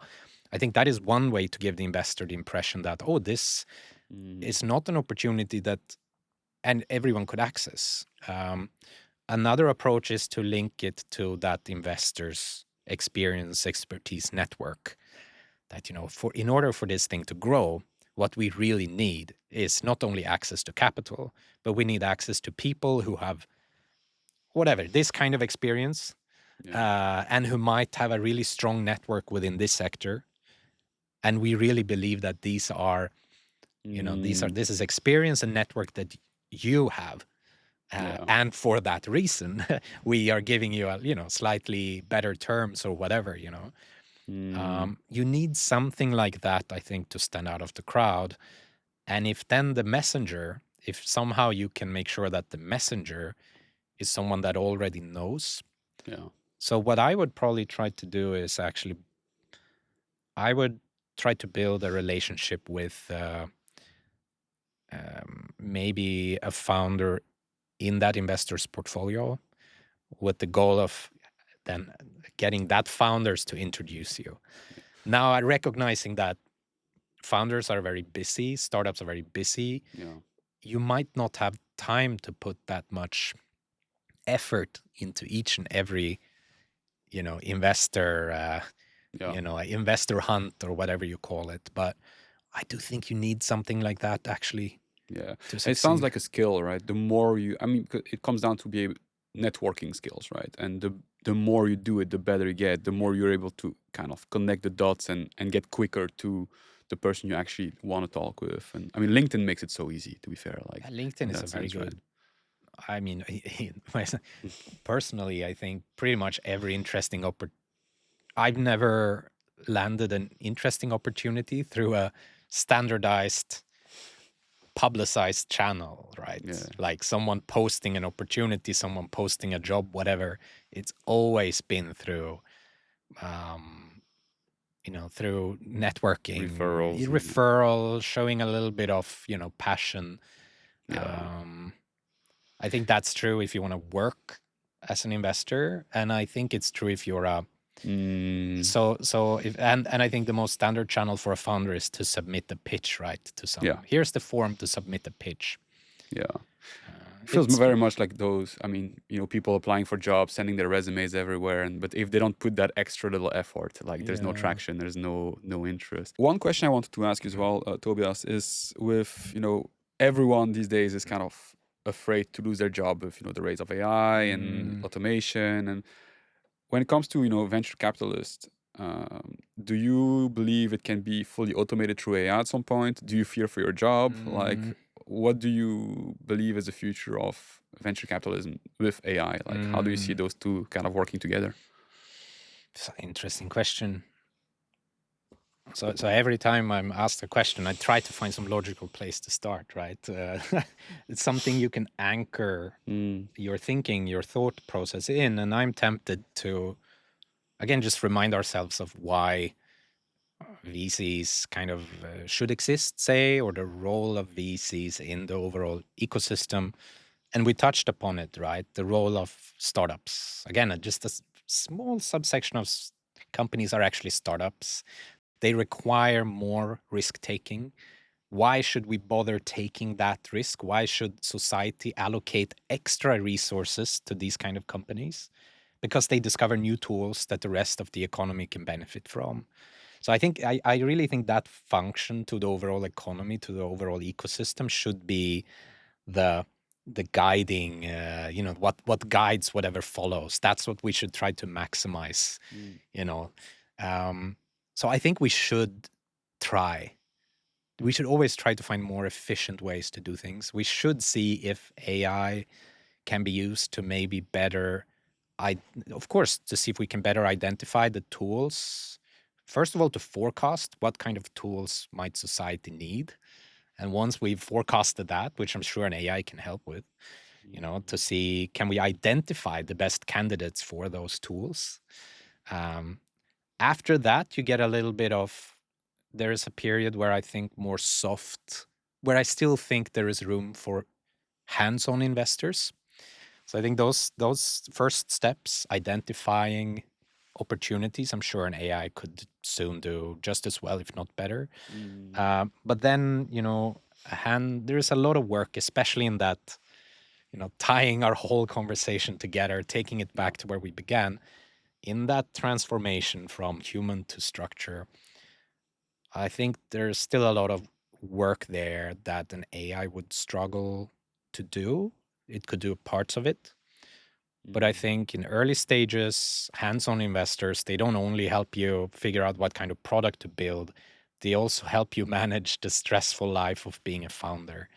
I think that is one way to give the investor the impression that, this is not an opportunity that and everyone could access. Another approach is to link it to that investor's expertise network. That, in order for this thing to grow, what we really need is not only access to capital, but we need access to people who have this kind of experience, and who might have a really strong network within this sector. And we really believe that these are, this is experience and network that you have. And for that reason, we are giving you slightly better terms or whatever, You need something like that, I think, to stand out of the crowd. And if then the messenger, if somehow you can make sure that the messenger is someone that already knows. So what I would probably try to do is actually, I would try to build a relationship with maybe a founder in that investor's portfolio, with the goal of then getting that founders to introduce you. Now, recognizing that founders are very busy, startups are very busy, you might not have time to put that much effort into each and every, investor, investor hunt or whatever you call it. But I do think you need something like that, actually. It sounds like a skill, right? The more it comes down to be networking skills, right? And the more you do it, the better you get, the more you're able to kind of connect the dots and get quicker to the person you actually want to talk with. And I mean, LinkedIn makes it so easy, to be fair. LinkedIn is a very good I mean, personally, I think pretty much every interesting I've never landed an interesting opportunity through a standardized, publicized channel, right? Yeah. Like someone posting an opportunity, someone posting a job, whatever. It's always been through, through networking, Referrals. showing a little bit of, passion. Yeah. I think that's true if you want to work as an investor, and I think it's true if you're a so if and I think the most standard channel for a founder is to submit a pitch, right, to someone. Yeah. Here's the form to submit a pitch. Yeah. Feels very much like those. I mean, people applying for jobs, sending their resumes everywhere, but if they don't put that extra little effort, like there's no traction, there's no interest. One question I wanted to ask you as well, Tobias, is with everyone these days is kind of afraid to lose their job with the rise of AI and automation, and when it comes to venture capitalists, do you believe it can be fully automated through AI at some point? Do you fear for your job? Like, what do you believe is the future of venture capitalism with AI? Like, how do you see those two kind of working together? It's an interesting question. So every time I'm asked a question, I try to find some logical place to start, right? It's something you can anchor your thinking, your thought process in. And I'm tempted to, again, just remind ourselves of why VCs kind of should exist, say, or the role of VCs in the overall ecosystem. And we touched upon it, right? The role of startups. Again, just a small subsection of companies are actually startups. They require more risk taking. Why should we bother taking that risk? Why should society allocate extra resources to these kind of companies? Because they discover new tools that the rest of the economy can benefit from. So I really think that function to the overall economy, to the overall ecosystem, should be the guiding, what guides whatever follows. That's what we should try to maximize, So I think we should always try to find more efficient ways to do things. We should see if AI can be used to maybe of course, to see if we can better identify the tools. First of all, to forecast what kind of tools might society need. And once we've forecasted that, which I'm sure an AI can help with, to see, can we identify the best candidates for those tools? After that, you get a little bit of, there is a period where I think more soft, where I still think there is room for hands-on investors. So I think those first steps, identifying opportunities, I'm sure an AI could soon do just as well, if not better. But then, there's a lot of work, especially in that, tying our whole conversation together, taking it back to where we began, in that transformation from human to structure. I think there's still a lot of work there that an AI would struggle to do. It could do parts of it. But I think in early stages, hands-on investors, they don't only help you figure out what kind of product to build, they also help you manage the stressful life of being a founder.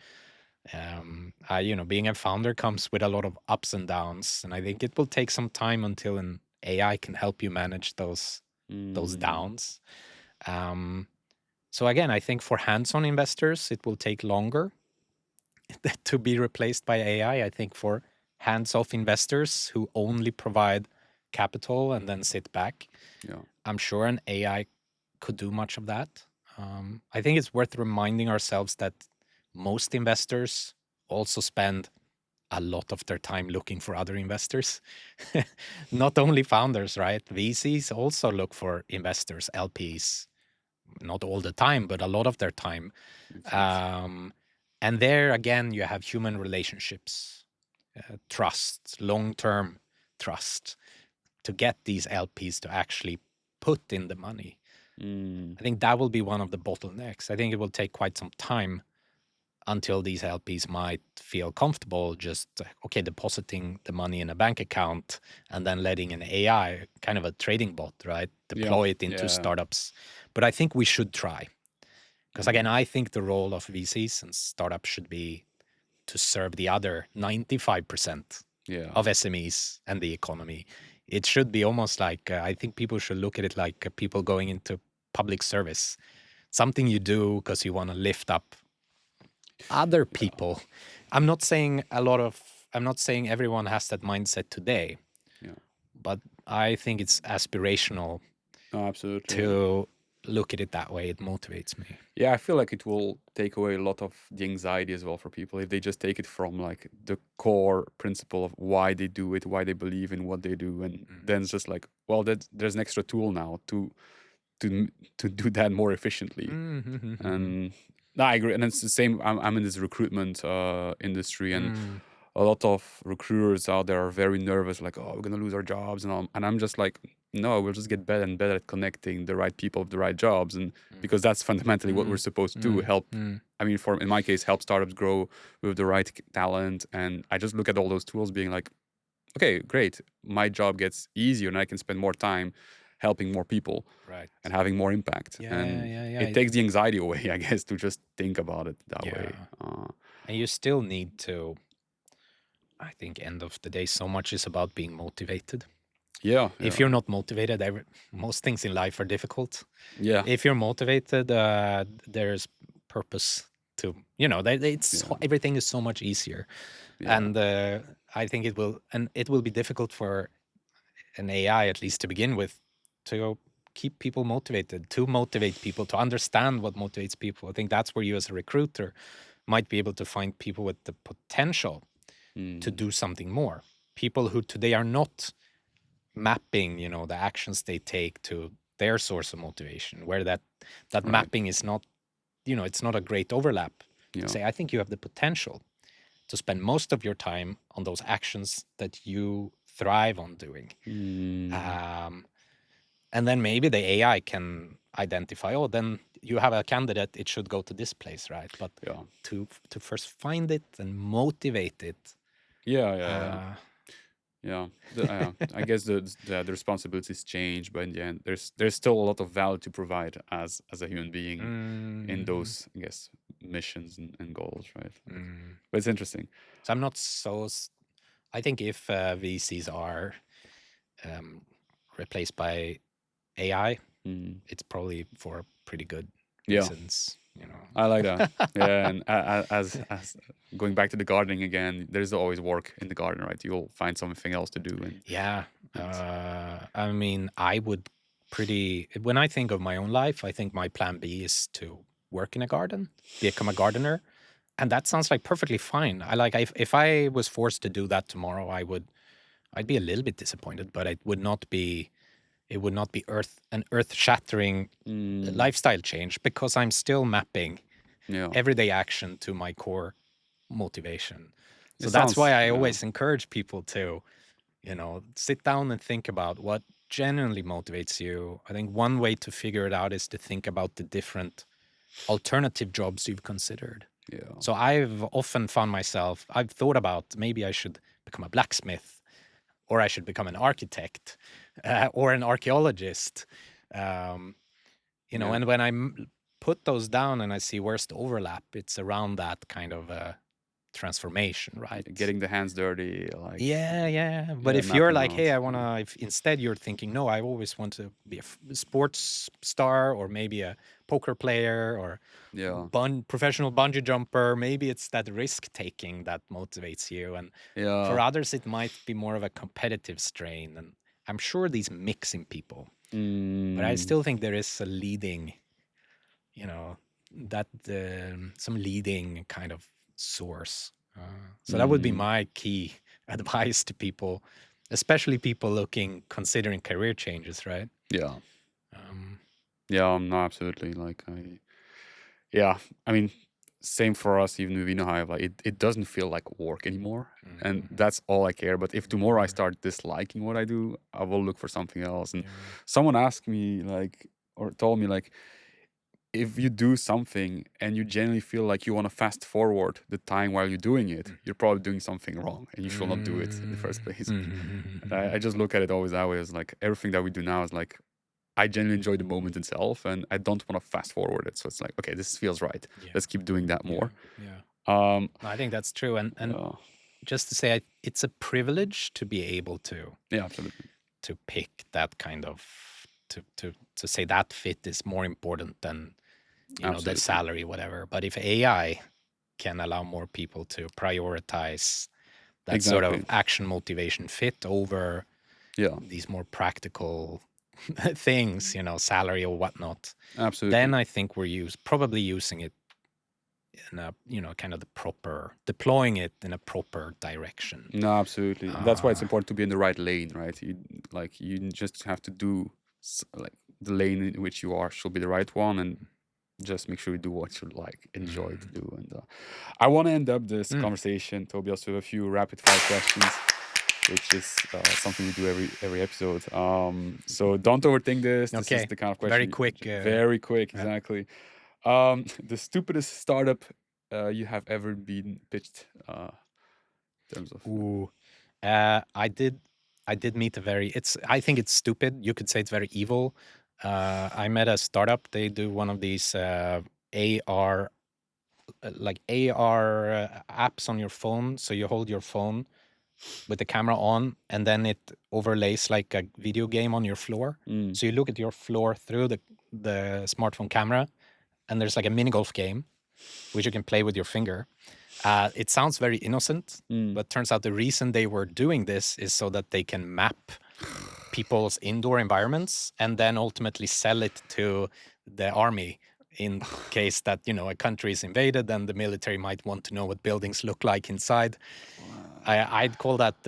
Being a founder comes with a lot of ups and downs, and I think it will take some time until an AI can help you manage those downs. So again, I think for hands-on investors, it will take longer to be replaced by AI. I think for hands-off investors who only provide capital and then sit back, I'm sure an AI could do much of that. I think it's worth reminding ourselves that most investors also spend a lot of their time looking for other investors. Not only founders, right? VCs also look for investors, LPs, not all the time, but a lot of their time. And there, again, you have human relationships, trust, long-term trust, to get these LPs to actually put in the money. I think that will be one of the bottlenecks. I think it will take quite some time until these LPs might feel comfortable just, depositing the money in a bank account and then letting an AI, kind of a trading bot, right, deploy it into startups. But I think we should try. Because again, I think the role of VCs and startups should be to serve the other 95% Yeah. of SMEs and the economy. It should be almost like, I think people should look at it like people going into public service, something you do because you want to lift up other people. I'm not saying everyone has that mindset today, but I think it's aspirational Absolutely. to look at it that way. It motivates me. Yeah, I feel like it will take away a lot of the anxiety as well for people if they just take it from like the core principle of why they do it, why they believe in what they do, and then it's just like, well, there's an extra tool now to do that more efficiently. And no, I agree, and it's the same. I'm in this recruitment industry, and a lot of recruiters out there are very nervous, like, oh, we're gonna lose our jobs, and I'm just like, no, we'll just get better and better at connecting the right people with the right jobs, and because that's fundamentally what we're supposed to do. Help. I mean, in my case, help startups grow with the right talent, and I just look at all those tools, being like, okay, great, my job gets easier, and I can spend more time helping more people, right, and having more impact. It takes the anxiety away, I guess, to just think about it that way. And you still need to, I think, end of the day, so much is about being motivated. If you're not motivated, most things in life are difficult. If you're motivated, there's purpose to, everything is so much easier. And I think it will be difficult for an AI, at least to begin with, to keep people motivated, to motivate people, to understand what motivates people. I think that's where you as a recruiter might be able to find people with the potential to do something more. People who today are not mapping, the actions they take to their source of motivation, where that mapping is not, it's not a great overlap. Say, I think you have the potential to spend most of your time on those actions that you thrive on doing. And then maybe the AI can identify, oh, then you have a candidate, it should go to this place, right? But to first find it and motivate it. I guess the responsibilities change, but in the end, there's still a lot of value to provide as a human being in those, I guess, missions and goals, right? But it's interesting. So I'm not I think if VCs are replaced by AI, it's probably for pretty good reasons. I like that. And as going back to the gardening again, there's always work in the garden, right? You'll find something else to do. I mean, when I think of my own life, I think my plan B is to work in a garden, become a gardener. And that sounds like perfectly fine. If I was forced to do that tomorrow, I'd be a little bit disappointed, but it would not be an earth-shattering lifestyle change, because I'm still mapping everyday action to my core motivation. So that's why I always encourage people to, sit down and think about what genuinely motivates you. I think one way to figure it out is to think about the different alternative jobs you've considered. So I've often found myself, I've thought about maybe I should become a blacksmith, or I should become an architect, or an archaeologist. And when I put those down and I see where's the overlap, it's around that kind of transformation, right? Getting the hands dirty. But if you're like, hey, if instead you're thinking, no, I always want to be a sports star, or maybe a poker player, or professional bungee jumper, maybe it's that risk taking that motivates you. And for others, it might be more of a competitive strain. And I'm sure these mixing people, but I still think there is a leading, some leading kind of source. So that would be my key advice to people, especially people considering career changes, right? No, absolutely. I mean, same for us, even with InnoHyve, like it doesn't feel like work anymore. And that's all I care. But if tomorrow I start disliking what I do, I will look for something else. And someone asked me, or told me, if you do something and you genuinely feel like you want to fast forward the time while you're doing it, you're probably doing something wrong, and you should not do it in the first place. And I just look at it always that way, as like everything that we do now is like, I genuinely enjoy the moment itself, and I don't want to fast forward it. So it's like, okay, this feels right. Let's keep doing that more. I think that's true. And uh, just to say, it's a privilege to be able to yeah, absolutely. pick that kind of to say that fit is more important than the Absolutely. salary, whatever. But if AI can allow more people to prioritize that sort of Exactly. action motivation fit over Yeah, these more practical things, salary or whatnot, absolutely. then I think we're probably using it in a kind of deploying it in a proper direction. No, absolutely. And that's why it's important to be in the right lane, right? You just have to do like the lane in which you are should be the right one, and just make sure you do what you enjoy to do. And I want to end up this conversation, Tobias, with a few rapid fire questions, which is something we do every episode. So don't overthink this. This is Okay. the kind of question. Very quick. Very quick, exactly. The stupidest startup you have ever been pitched. In terms of. Ooh. I did meet I think it's stupid. You could say it's very evil. I met a startup. They do one of these AR apps on your phone. So you hold your phone with the camera on, and then it overlays like a video game on your floor. So you look at your floor through the smartphone camera, and there's like a mini golf game, which you can play with your finger. It sounds very innocent, but turns out the reason they were doing this is so that they can map people's indoor environments and then ultimately sell it to the army in case that, a country is invaded, then the military might want to know what buildings look like inside. I'd call that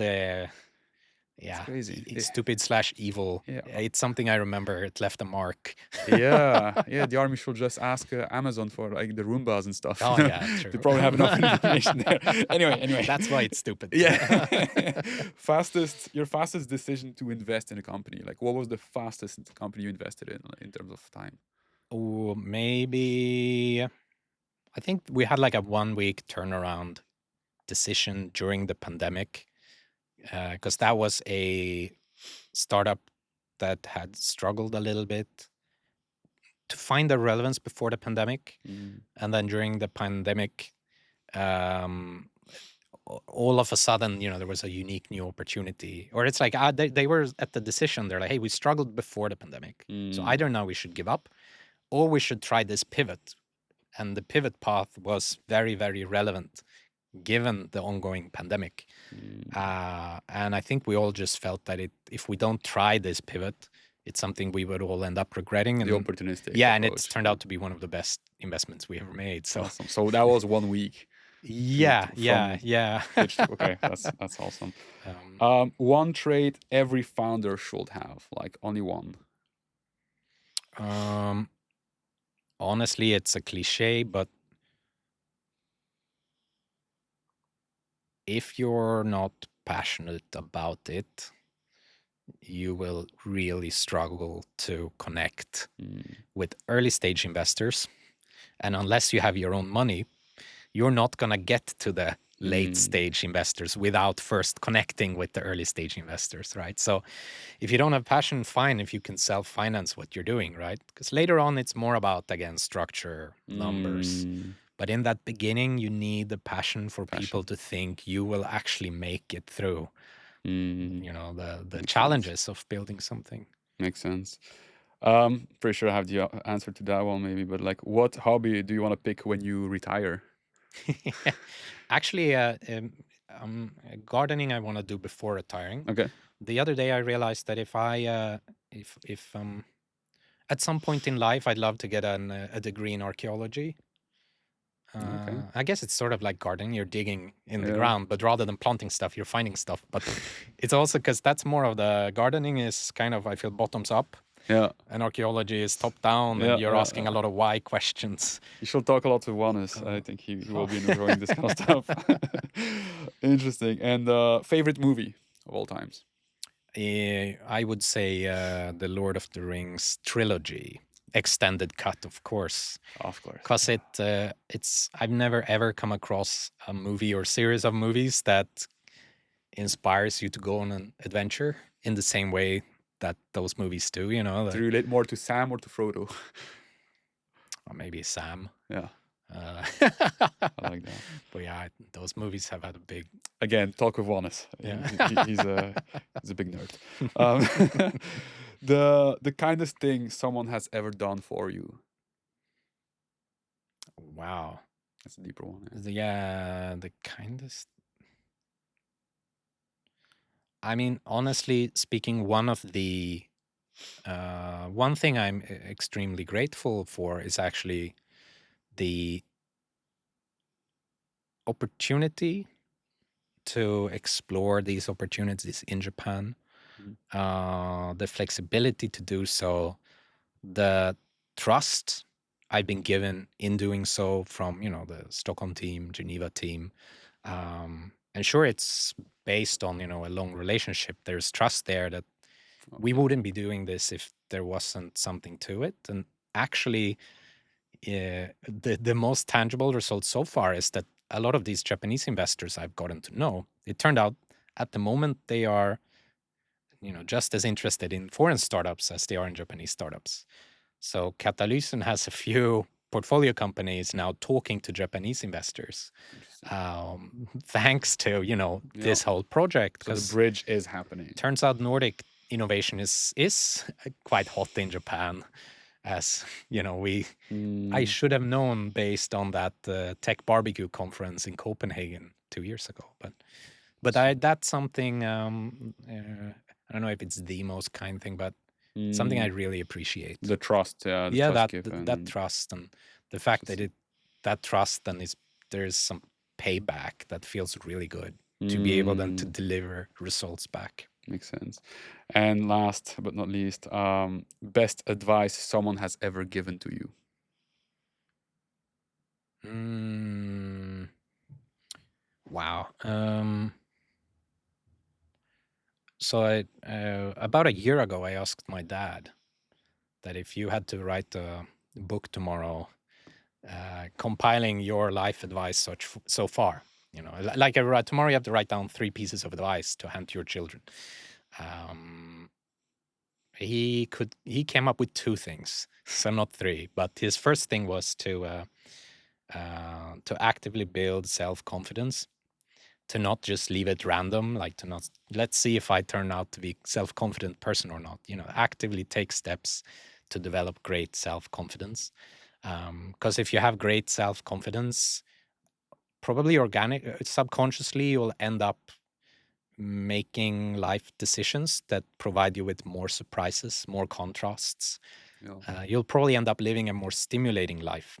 crazy. stupid/evil. Yeah. It's something I remember. It left a mark. Yeah. The army should just ask Amazon for like the Roombas and stuff. Oh yeah, true. They probably have enough information there. Anyway. That's why it's stupid. Yeah. Your fastest decision to invest in a company. Like, what was the fastest company you invested in terms of time? Oh, maybe. I think we had like a 1-week turnaround decision during the pandemic, because that was a startup that had struggled a little bit to find the relevance before the pandemic. And then during the pandemic, all of a sudden, there was a unique new opportunity. Or it's like they were at the decision. They're like, hey, we struggled before the pandemic. So either now we should give up or we should try this pivot. And the pivot path was very, very relevant given the ongoing pandemic. And I think we all just felt that if we don't try this pivot, it's something we would all end up regretting. And the opportunistic approach. And it's turned out to be one of the best investments we ever made. So awesome. So that was 1 week. Yeah. Okay, that's awesome. One trait every founder should have, like only one. Honestly, it's a cliche, but if you're not passionate about it, you will really struggle to connect with early stage investors. And unless you have your own money, you're not going to get to the late stage investors without first connecting with the early stage investors, right? So if you don't have passion, fine if you can self-finance what you're doing, right? Because later on, it's more about, again, structure, numbers. But in that beginning, you need the passion for people to think you will actually make it through, the challenges of building something. Makes sense. Pretty sure I have the answer to that one maybe, but like what hobby do you want to pick when you retire? Actually, gardening I want to do before retiring. Okay. The other day I realized that if at some point in life I'd love to get a degree in archaeology. I guess it's sort of like gardening. You're digging in the ground, but rather than planting stuff, you're finding stuff. But it's also because that's more of the gardening is kind of, I feel, bottoms up. Yeah. And archaeology is top down, and you're asking a lot of why questions. You should talk a lot to Wannes. I think he will be enjoying this kind of stuff. Interesting. And favorite movie of all times? I would say the Lord of the Rings trilogy. Extended cut, of course. Of course. Because I've never ever come across a movie or series of movies that inspires you to go on an adventure in the same way that those movies do, Do you relate more to Sam or to Frodo? Or maybe Sam. Yeah. I like that. But yeah, those movies have had a big. Again, talk with Wannes. Yeah. He's a big nerd. Um, the kindest thing someone has ever done for you. Wow. That's a deeper one. Yeah, the kindest. I mean, honestly speaking, one thing I'm extremely grateful for is actually the opportunity to explore these opportunities in Japan, the flexibility to do so, the trust I've been given in doing so from, the Stockholm team, Geneva team. And sure, it's based on, a long relationship. There's trust there that we wouldn't be doing this if there wasn't something to it. And actually, the most tangible result so far is that a lot of these Japanese investors I've gotten to know, it turned out at the moment they are, just as interested in foreign startups as they are in Japanese startups. So Katalysen has a few portfolio companies now talking to Japanese investors, thanks to, this whole project. So the bridge is happening. Turns out Nordic innovation is quite hot in Japan. As I should have known based on that tech barbecue conference in Copenhagen 2 years ago. But that's something, I don't know if it's the most kind thing, but something I really appreciate. The trust, that trust, and the fact that that trust, and there's some payback that feels really good to be able then to deliver results back. Makes sense. And last but not least, best advice someone has ever given to you. Wow. So about a year ago, I asked my dad that if you had to write a book tomorrow, compiling your life advice so far, like tomorrow you have to write down 3 pieces of advice to hand to your children. He came up with 2 things, so not 3. But his first thing was to actively build self-confidence, to not just leave it random, like to not, let's see if I turn out to be a self-confident person or not. Actively take steps to develop great self-confidence. Because if you have great self-confidence, probably subconsciously, you'll end up making life decisions that provide you with more surprises, more contrasts. You'll probably end up living a more stimulating life.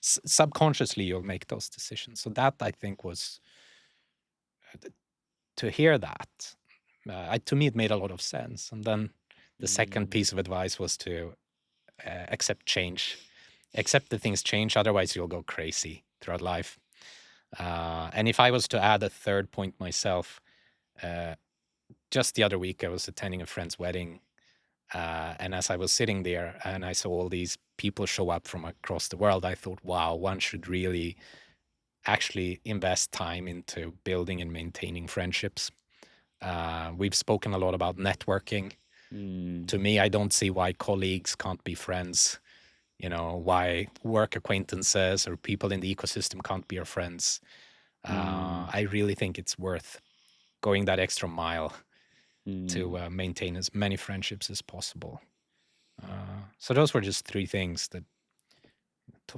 Subconsciously, you'll make those decisions. So that, I think, was to hear that. To me, it made a lot of sense. And then the second piece of advice was to accept change. Accept that things change, otherwise you'll go crazy throughout life. And if I was to add a third point myself, just the other week I was attending a friend's wedding, and as I was sitting there and I saw all these people show up from across the world, I thought, wow, one should really actually invest time into building and maintaining friendships. We've spoken a lot about networking. To me, I don't see why colleagues can't be friends, why work acquaintances or people in the ecosystem can't be your friends. I really think it's worth going that extra mile to maintain as many friendships as possible. So those were just 3 things that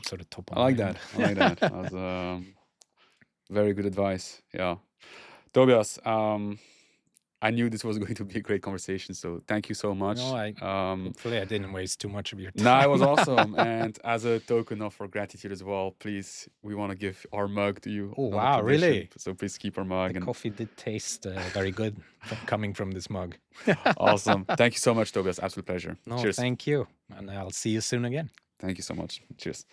sort of top of I like mind. that. I like that. That was very good advice. Yeah. Tobias, I knew this was going to be a great conversation, so thank you so much. Hopefully I didn't waste too much of your time. No, it was awesome. And as a token of our gratitude as well, please, we want to give our mug to you. Oh, wow, really? So please keep our mug. The coffee did taste very good coming from this mug. Awesome. Thank you so much, Tobias. Absolute pleasure. No, Cheers. thank you. And I'll see you soon again. Thank you so much. Cheers.